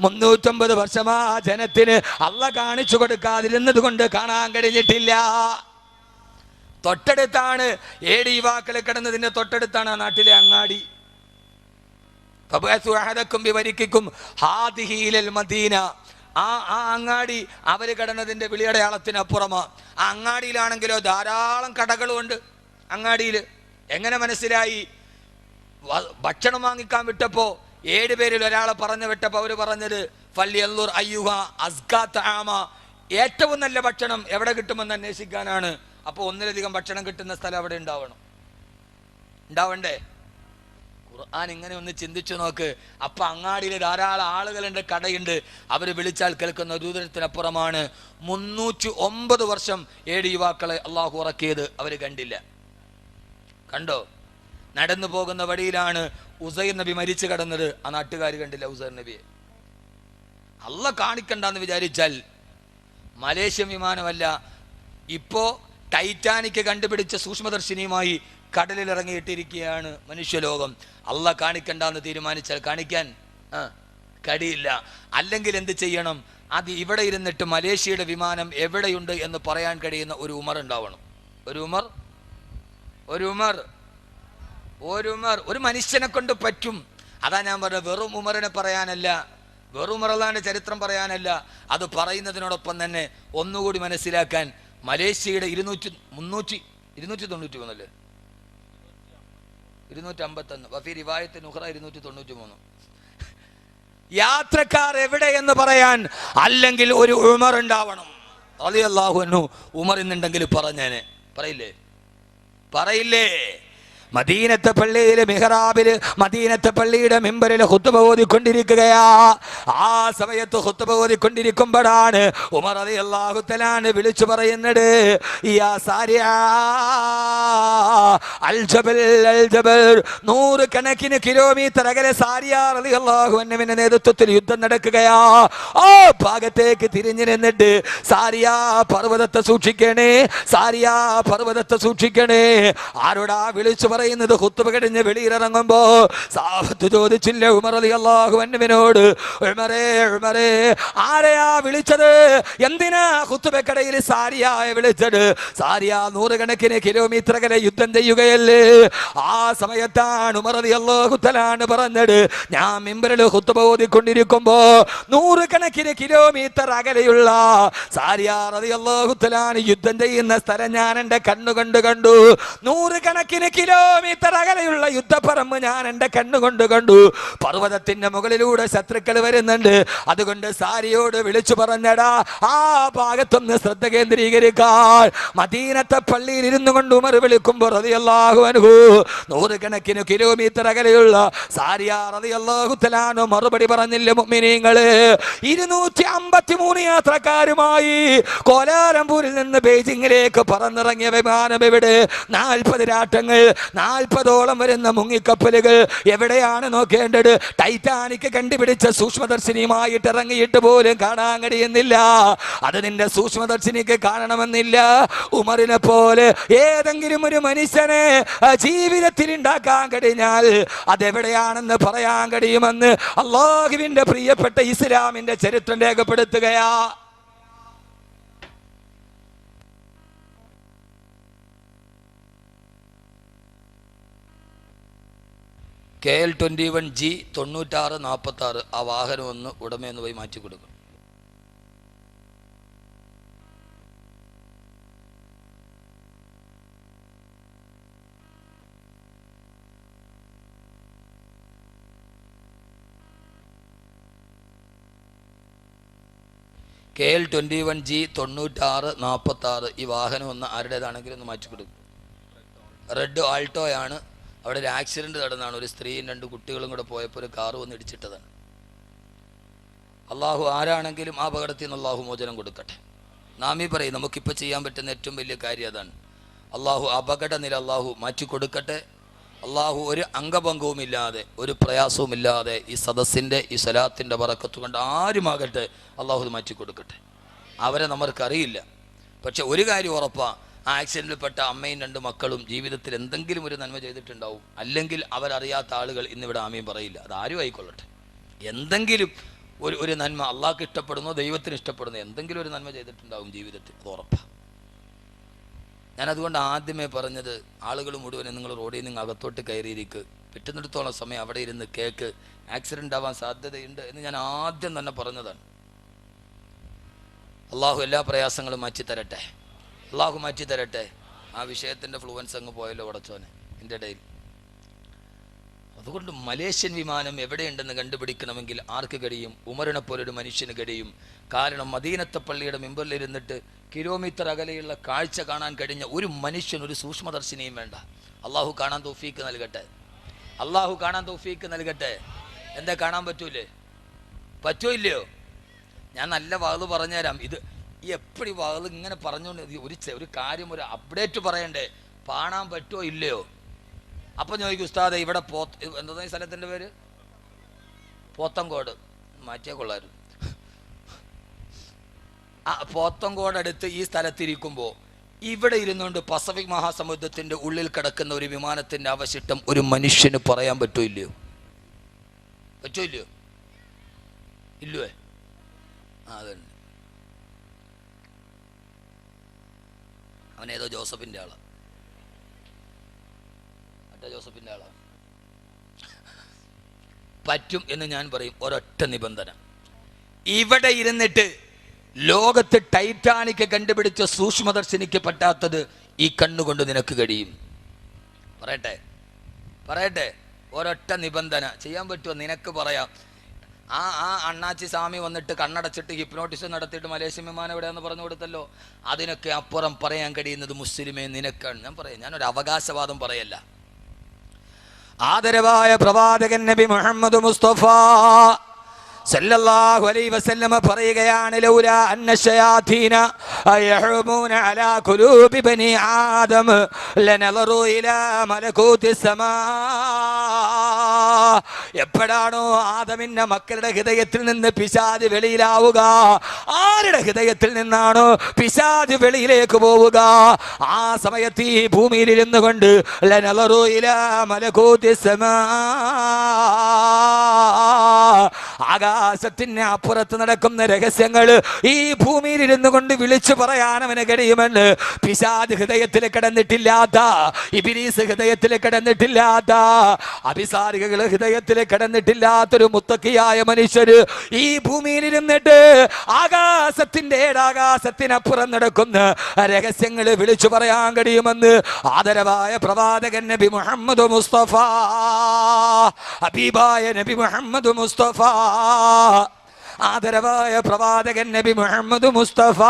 350 വർഷം ആ ജനത്തിന് അള്ളാഹ് കാണിച്ചു കൊടുക്കാതിരുന്നത് കൊണ്ട് കാണാൻ കഴിഞ്ഞിട്ടില്ല. തൊട്ടടുത്താണ് 7 യുവാക്കളെ കിടന്നതിന്റെ തൊട്ടടുത്താണ് ആ നാട്ടിലെ അങ്ങാടി. ആ അങ്ങാടി അവര് കിടന്നതിന്റെ വിളിയടയാളത്തിനപ്പുറമാ. ആ അങ്ങാടിയിലാണെങ്കിലോ ധാരാളം കടകളുമുണ്ട്. അങ്ങാടിയിൽ എങ്ങനെ മനസ്സിലായി? ഭക്ഷണം വാങ്ങിക്കാൻ വിട്ടപ്പോ 7 പേരിൽ ഒരാളെ പറഞ്ഞു വിട്ടപ്പോ അവര് പറഞ്ഞത് ഫല്യൻളുർ അയ്യുഹ അസ്കാ തആമ, ഏറ്റവും നല്ല ഭക്ഷണം എവിടെ കിട്ടുമെന്ന് അന്വേഷിക്കാനാണ്. അപ്പോൾ ഒന്നിലധികം ഭക്ഷണം കിട്ടുന്ന സ്ഥലം അവിടെ ഉണ്ടാവണ്ടേ? ഖുർആൻ ഇങ്ങനെ ഒന്ന് ചിന്തിച്ചു നോക്ക്. അപ്പൊ അങ്ങാടിയിൽ ധാരാളം ആളുകളുണ്ട്, കടയുണ്ട്. അവര് വിളിച്ചാൽ കേൾക്കുന്ന ദൂരത്തിനപ്പുറമാണ്. 309 വർഷം 7 യുവാക്കളെ അള്ളാഹു ഉറക്കിയത് അവര് കണ്ടില്ല. കണ്ടോ? നടന്നു പോകുന്ന വഴിയിലാണ് ഉസൈർ നബി മരിച്ചു കിടന്നത്. ആ നാട്ടുകാർ കണ്ടില്ല ഉസൈർ നബിയെ. അല്ല കാണിക്കണ്ടെന്ന് വിചാരിച്ചാൽ മലേഷ്യൻ വിമാനമല്ല, ഇപ്പോ ടൈറ്റാനിക് കണ്ടുപിടിച്ച സൂക്ഷ്മദർശിനിയുമായി കടലിൽ ഇറങ്ങിയിട്ടിരിക്കുകയാണ് മനുഷ്യലോകം. അല്ല കാണിക്കണ്ടെന്ന് തീരുമാനിച്ചാൽ കാണിക്കാൻ കഴിയില്ല. അല്ലെങ്കിൽ എന്ത് ചെയ്യണം? അത് ഇവിടെ ഇരുന്നിട്ട് മലേഷ്യയുടെ വിമാനം എവിടെയുണ്ട് എന്ന് പറയാൻ കഴിയുന്ന ഒരു ഉമർ ഉണ്ടാവണം. ഒരു മനുഷ്യനെ കൊണ്ട് പറ്റും. അതാ ഞാൻ പറഞ്ഞത്, വെറും ഉമറിനെ പറയാനല്ല, വെറും ഉമറുള്ളാന്റെ ചരിത്രം പറയാനല്ല, അത് പറയുന്നതിനോടൊപ്പം തന്നെ ഒന്നുകൂടി മനസ്സിലാക്കാൻ മലേഷ്യയുടെ 293 വഫീ റിവായത്ത് നുഖറ 293 യാത്രക്കാർ എവിടെ എന്ന് പറയാൻ അല്ലെങ്കിൽ ഒരു ഉമർ ഉണ്ടാവണം. റളിയല്ലാഹു അൻഹു ഉമർ എന്നുണ്ടെങ്കിൽ പറഞ്ഞേനെ. പറയില്ലേ? മദീനത്തെ പള്ളിയിലെ മിഹ്റാബില്, മദീനത്തെ പള്ളിയുടെ മിമ്പറിൽ ഖുത്ബ ഓതിക്കൊണ്ടിരിക്കുകയാ. ആ സമയത്ത് ഖുത്ബ ഓതിക്കൊണ്ടിരിക്കുമ്പോഴാണ് ഉമർ റളിയല്ലാഹു തആല വിളിച്ചു പറയുന്നത്, യാ സാരിയാ അൽ ജബൽ അൽ ജബൽ. 100 കണക്കിന് കിലോമീറ്റർ അകലെ സാരിയാ റളിയല്ലാഹു അൻഹുവിന്റെ നേതൃത്വത്തിൽ യുദ്ധം നടക്കുകയാ. ആ ഭാഗത്തേക്ക് തിരിഞ്ഞു നിന്നിട്ട് സാരിയാ പർവ്വതത്തെ സൂക്ഷിക്കണേ, സാരിയാ പർവ്വതത്തെ സൂക്ഷിക്കണേ. ആരോടാ വിളിച്ചു പറയുന്നത്? ഖുത്ബ കഴിഞ്ഞ് വെളിയിലിറങ്ങുമ്പോ സാഹബത്ത് ചോദിച്ചില്ല ഉമർ റളിയല്ലാഹു അൻഹുവിനോട്, ഉമറേ ആരെയാ വിളിച്ചത്? എന്തിനാ ഖുത്ബക്കടയിൽ സാരിയായെ വിളിച്ചത്? സാരിയ 100 കണക്കിന് കിലോമീറ്റർ അകലെ യുദ്ധം ചെയ്യുകയല്ലേ. ആ സമയത്താണ് ഉമർ റളിയല്ലാഹു തആല പറഞ്ഞത്, ഞാൻ മിമ്പറിൽ ഖുത്ബ ഓതിക്കൊണ്ടിരിക്കുമ്പോ 100 കണക്കിന് കിലോമീറ്റർ അകലെയുള്ള സാരിയ റളിയല്ലാഹു തആല യുദ്ധം ചെയ്യുന്ന സ്ഥലം ഞാൻ എൻ്റെ കണ്ണുകൊണ്ട് കണ്ടു. 100 കണക്കിന് കിലോമീറ്റർ അകലെയുള്ള യുദ്ധപ്പറമ്പ് ഞാൻ എൻ്റെ കണ്ണുകൊണ്ട് കണ്ടു. പർവ്വതത്തിന്റെ മുകളിലൂടെ ശത്രുക്കൾ വരുന്നുണ്ട്. അതുകൊണ്ട് സാരിയോട് വിളിച്ചു പറഞ്ഞടാ, ആ ഭാഗത്തൊന്ന് ശ്രദ്ധ കേന്ദ്രീകരിക്കാൻ. മദീനത്തെ പള്ളിയിൽ ഇരുന്നു കൊണ്ട് ഉമർ വിളിക്കുമ്പോൾ റളിയല്ലാഹു അൻഹു 100 കണക്കിന് കിലോമീറ്റർ അകലെയുള്ള സാരിയ റളിയല്ലാഹു തആല മറുപടി പറഞ്ഞില്ല. മുഅ്മിനീങ്ങളെ, 253 യാത്രക്കാരുമായി കോലാലംപൂരിൽ നിന്ന് ബെയ്ജിങ്ങിലേക്ക് പറന്നിറങ്ങിയ വിമാനം എവിടെ? 40 രാട്ടങ്ങൾ, 40ഓളം വരുന്ന മുങ്ങിക്കപ്പലുകൾ. എവിടെയാണ് നോക്കേണ്ടത്? ടൈറ്റാനിക് കണ്ടുപിടിച്ച സൂക്ഷ്മദർശിനിയുമായിട്ട് ഇറങ്ങിയിട്ട് പോലും കാണാൻ കഴിയുന്നില്ല. അത് നിന്റെ സൂക്ഷ്മദർശിനിക്ക് കാണണമെന്നില്ല. ഉമറിനെ പോലെ ഏതെങ്കിലും ഒരു മനുഷ്യനെ ജീവിതത്തിൽ ഉണ്ടാക്കാൻ കഴിഞ്ഞാൽ അതെവിടെയാണെന്ന് പറയാൻ കഴിയുമെന്ന് അല്ലാഹുവിന്റെ പ്രിയപ്പെട്ട ഇസ്ലാമിന്റെ ചരിത്രം രേഖപ്പെടുത്തുകയാ. KL-21G 9646 ആ വാഹനം ഒന്ന് ഉടമയെന്ന് പോയി മാറ്റി കൊടുക്കും. KL-21G 9646 ഈ വാഹനം ഒന്ന് ആരുടേതാണെങ്കിലും ഒന്ന് മാറ്റി കൊടുക്കും. റെഡ് ആൾട്ടോയാണ്. അവിടെ ഒരു ആക്സിഡന്റ് നടന്നാണ്. ഒരു സ്ത്രീയും 2 കുട്ടികളും കൂടെ പോയപ്പോൾ ഒരു കാറ് വന്ന് ഇടിച്ചിട്ടതാണ്. അള്ളാഹു ആരാണെങ്കിലും ആ അപകടത്തിൽ നിന്ന് അള്ളാഹു മോചനം കൊടുക്കട്ടെ. നാമീ പറയും, നമുക്കിപ്പോൾ ചെയ്യാൻ പറ്റുന്ന ഏറ്റവും വലിയ കാര്യം അതാണ്. അള്ളാഹു അപകട നില അള്ളാഹു മാറ്റിക്കൊടുക്കട്ടെ. അള്ളാഹു ഒരു അംഗഭംഗവുമില്ലാതെ ഒരു പ്രയാസവുമില്ലാതെ ഈ സദസ്സിൻ്റെ ഈ സ്വലാത്തിൻ്റെ ബറക്കത്ത് കൊണ്ട് ആരുമാകട്ടെ അള്ളാഹു ഇത് മാറ്റിക്കൊടുക്കട്ടെ. അവരെ നമ്മൾക്കറിയില്ല, പക്ഷെ ഒരു കാര്യം ഉറപ്പാണ്, ആ ആക്സിഡൻറ്റിൽപ്പെട്ട അമ്മയും 2 മക്കളും ജീവിതത്തിൽ എന്തെങ്കിലും ഒരു നന്മ ചെയ്തിട്ടുണ്ടാവും. അല്ലെങ്കിൽ അവരറിയാത്ത ആളുകൾ ഇന്നിവിടെ ആമയും പറയില്ല. അതാരും ആയിക്കൊള്ളട്ടെ, എന്തെങ്കിലും ഒരു നന്മ അള്ളാഹ്ക്ക് ഇഷ്ടപ്പെടുന്നോ ദൈവത്തിന് ഇഷ്ടപ്പെടുന്നോ എന്തെങ്കിലും ഒരു നന്മ ചെയ്തിട്ടുണ്ടാവും ജീവിതത്തിൽ, ഉറപ്പാണ്. ഞാനതുകൊണ്ട് ആദ്യമേ പറഞ്ഞത്, ആളുകൾ മുഴുവനും നിങ്ങൾ റോഡിൽ നിന്ന് അകത്തോട്ട് കയറിയിരിക്കുക, പറ്റുന്നിടത്തോളം സമയം അവിടെ ഇരുന്ന് കേക്ക്. ആക്സിഡൻ്റ് ആവാൻ സാധ്യതയുണ്ട് എന്ന് ഞാൻ ആദ്യം തന്നെ പറഞ്ഞതാണ്. അള്ളാഹു എല്ലാ പ്രയാസങ്ങളും മാറ്റിത്തരട്ടെ, അള്ളാഹു മാറ്റിത്തരട്ടെ. ആ വിഷയത്തിൻ്റെ ഫ്ലുവൻസ് അങ്ങ് പോയല്ലോ ഉടച്ചോനെ എൻ്റെ ഇടയിൽ. അതുകൊണ്ട് മലേഷ്യൻ വിമാനം എവിടെയുണ്ടെന്ന് കണ്ടുപിടിക്കണമെങ്കിൽ ആർക്ക് കഴിയും? ഉമറിനെ പോലൊരു മനുഷ്യന് കഴിയും. കാരണം മദീനത്തെ പള്ളിയുടെ മിമ്പറിലിരുന്നിട്ട് കിലോമീറ്റർ അകലെയുള്ള കാഴ്ച കാണാൻ കഴിഞ്ഞ ഒരു മനുഷ്യൻ, ഒരു സൂക്ഷ്മദർശിനിയും വേണ്ട. അള്ളാഹു കാണാൻ തൗഫീക്ക് നൽകട്ടെ, അള്ളാഹു കാണാൻ തൗഫീക്ക് നൽകട്ടെ. എന്താ കാണാൻ പറ്റൂലേ? പറ്റോ ഇല്ലയോ? ഞാൻ നല്ല വാത് പറഞ്ഞുതരാം. ഇത് എപ്പടി വാത് ഇങ്ങനെ പറഞ്ഞുകൊണ്ട് ഒരു കാര്യം, ഒരു അപ്ഡേറ്റ് പറയണ്ടേ? കാണാൻ പറ്റുമോ ഇല്ലയോ? അപ്പം ചോദിക്കും ഉസ്താദെ ഇവിടെ എന്താ ഈ സ്ഥലത്തിൻ്റെ പേര്? പോത്തങ്കോട്. മാറ്റിയാൽ കൊള്ളായിരുന്നു. പോത്തങ്കോട് അടുത്ത് ഈ സ്ഥലത്തിരിക്കുമ്പോൾ ഇവിടെ ഇരുന്നുകൊണ്ട് പസഫിക് മഹാസമുദ്രത്തിൻ്റെ ഉള്ളിൽ കിടക്കുന്ന ഒരു വിമാനത്തിൻ്റെ അവശിഷ്ടം ഒരു മനുഷ്യന് പറയാൻ പറ്റൂല്ലയോ? പറ്റൂല്ലയോ? ഇല്ലേ? അതന്നെ. അവനേതോ ജോസഫിൻ്റെ ആളാണ്, മറ്റേ ജോസഫിൻ്റെ ആളാണ്. പറ്റും എന്ന് ഞാൻ പറയും, ഒരൊറ്റ നിബന്ധന. ഇവിടെ ഇരുന്നിട്ട് ലോകത്ത് ടൈറ്റാനിക് കണ്ടുപിടിച്ച സൂക്ഷ്മദർശിനിക്ക് പറ്റാത്തത് ഈ കണ്ണുകൊണ്ട് നിനക്ക് കഴിയും. പറയട്ടെ ഒരൊറ്റ നിബന്ധന. ചെയ്യാൻ പറ്റുമോ? നിനക്ക് പറയാം. ആ അണ്ണാച്ചി സ്വാമി വന്നിട്ട് കണ്ണടച്ചിട്ട് ഹിപ്നോട്ടിസം നടത്തിയിട്ട് മലേഷ്യൻ വിമാനം എവിടെയാന്ന് പറഞ്ഞു കൊടുത്തല്ലോ. അതിനൊക്കെ അപ്പുറം പറയാൻ കഴിയുന്നത് മുസ്ലിമേ നിനക്കാണ്. ഞാൻ പറയാം, ഞാനൊരു അവകാശവാദം പറയല്ല. ആദരവായ പ്രവാചകൻ നബി മുഹമ്മദ് മുസ്തഫ സല്ലല്ലാഹു അലൈഹി വസല്ലമ പറയുകയാണ്, ലൗലാ അന്ന ശയാതീന യഹ്റൂമൂന അലാ ഖുലൂബി ബനി ആദം ലനളറു ഇലാ മലകൂതി സമാ. എപ്പോഴാണോ ആദമിന്റെ മക്കളുടെ ഹൃദയത്തിൽ നിന്ന് പിശാച് വെളിയിലാവുക, ആരുടെ ഹൃദയത്തിൽ നിന്നാണോ പിശാച് വെളിയിലേക്ക് പോവുക, ആ സമയത്ത് ഈ ഭൂമിയിൽ ഇരുന്നു കൊണ്ട് ലനളറു ഇലാ മലകൂതി സമാ, ആകാശത്തിന് അപ്പുറത്ത് നടക്കുന്ന രഹസ്യങ്ങൾ ഈ ഭൂമിയിൽ ഇരുന്നു കൊണ്ട് വിളിച്ചു പറയാൻ അവന് കഴിയുമെന്ന് പിശാച് ഹൃദയത്തിൽ കിടന്നിട്ടില്ലാത്ത, ഇബ്ലീസ് ഹൃദയത്തിൽ കിടന്നിട്ടില്ലാത്ത, അഭിസാരികൾ ഹൃദയത്തിൽ കിടന്നിട്ടില്ലാത്തൊരു മുത്തക്കിയായ മനുഷ്യര് ഈ ഭൂമിയിൽ ഇരുന്നിട്ട് ആകാശത്തിന്റെ ഏഴാകാശത്തിനപ്പുറം നടക്കുന്ന രഹസ്യങ്ങൾ വിളിച്ചു പറയാൻ കഴിയുമെന്ന് ആദരവായ പ്രവാചകൻ നബി മുഹമ്മദ് മുസ്തഫ, ഹബീബായ നബി മുഹമ്മദ് മുസ്തഫ, ആദരവായ പ്രവാചകൻ നബി മുഹമ്മദ് മുസ്തഫ.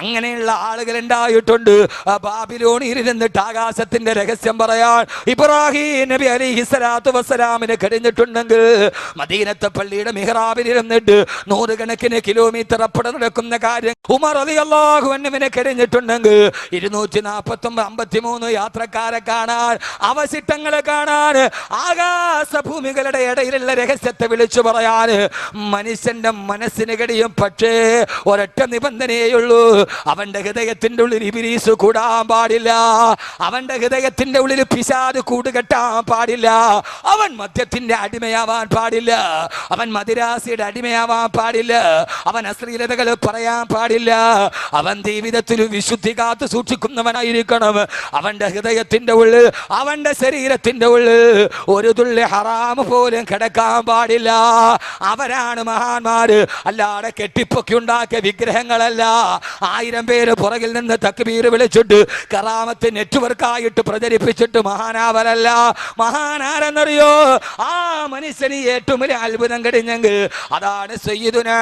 അങ്ങനെയുള്ള ആളുകൾ ഉണ്ടായിട്ടുണ്ട്. ബാബിലോണിൽ ഇരുന്നിട്ട് ആകാശത്തിന്റെ രഹസ്യം പറയാൻ ഇബ്രാഹിം നബി അലൈഹിസ്സലാത്തു വസ്സലാമിന് കഴിഞ്ഞിട്ടുണ്ടെങ്കിൽ മദീനത്തെ പള്ളിയുടെ മിഹ്റാബിൽ ഇരുന്നിട്ട് നൂറുകണക്കിന് കിലോമീറ്റർ അപ്പുറം നടക്കുന്ന കാര്യം ഉമർ റളിയല്ലാഹു അൻഹുവിന് കഴിഞ്ഞിട്ടുണ്ടെങ്കിൽ 253 യാത്രക്കാരെ കാണാൻ, അവശിഷ്ടങ്ങളെ കാണാൻ, ആകാശ ഭൂമികളുടെ ഇടയിലുള്ള രഹസ്യത്തെ വിളിച്ചു പറയാൻ മനുഷ്യന്റെ മനസ്സിന് കഴിയും. പക്ഷേ ഒരൊറ്റ നിബന്ധനയുള്ളൂ, അവന്റെ ഹൃദയത്തിന്റെ ഉള്ളിൽ ഇബ്ലീസ് കൂടാൻ പാടില്ല, അവന്റെ ഹൃദയത്തിന്റെ ഉള്ളിൽ പിശാച് കൂടുകെട്ടാൻ പാടില്ല, അവൻ മദ്യത്തിന്റെ അടിമയാവാൻ പാടില്ല, അവൻ മദിരാസിയുടെ അടിമയാവാൻ പാടില്ല, അവൻ അശ്ലീലതകൾ പറയാൻ പാടില്ല, അവൻ ജീവിതത്തിൽ വിശുദ്ധി കാത്തു സൂക്ഷിക്കുന്നവനായിരിക്കണം. അവന്റെ ഹൃദയത്തിന്റെ ഉള്ളിൽ, അവന്റെ ശരീരത്തിന്റെ ഉള്ളിൽ ഒരു തുള്ളി ഹറാം പോലും കിടക്കാൻ പാടില്ല. അവരാണ് മഹാന്മാര്, അല്ലാതെ കെട്ടിപ്പൊക്കി ഉണ്ടാക്കിയ വിഗ്രഹങ്ങളല്ല. 1000 പേര് പുറകിൽ നിന്ന് തക്ബീർ വിളിച്ചിട്ട് കറാമത്ത് നെറ്റ്വർക്കായിട്ട് പ്രചരിപ്പിച്ചിട്ട് മഹാനാവരല്ല. മഹാനാരെന്നറിയോ? ആ മനുഷ്യന് ഏറ്റവും വലിയ അത്ഭുതം കഴിഞ്ഞെങ്കിൽ അതാണ് സയ്യിദുനാ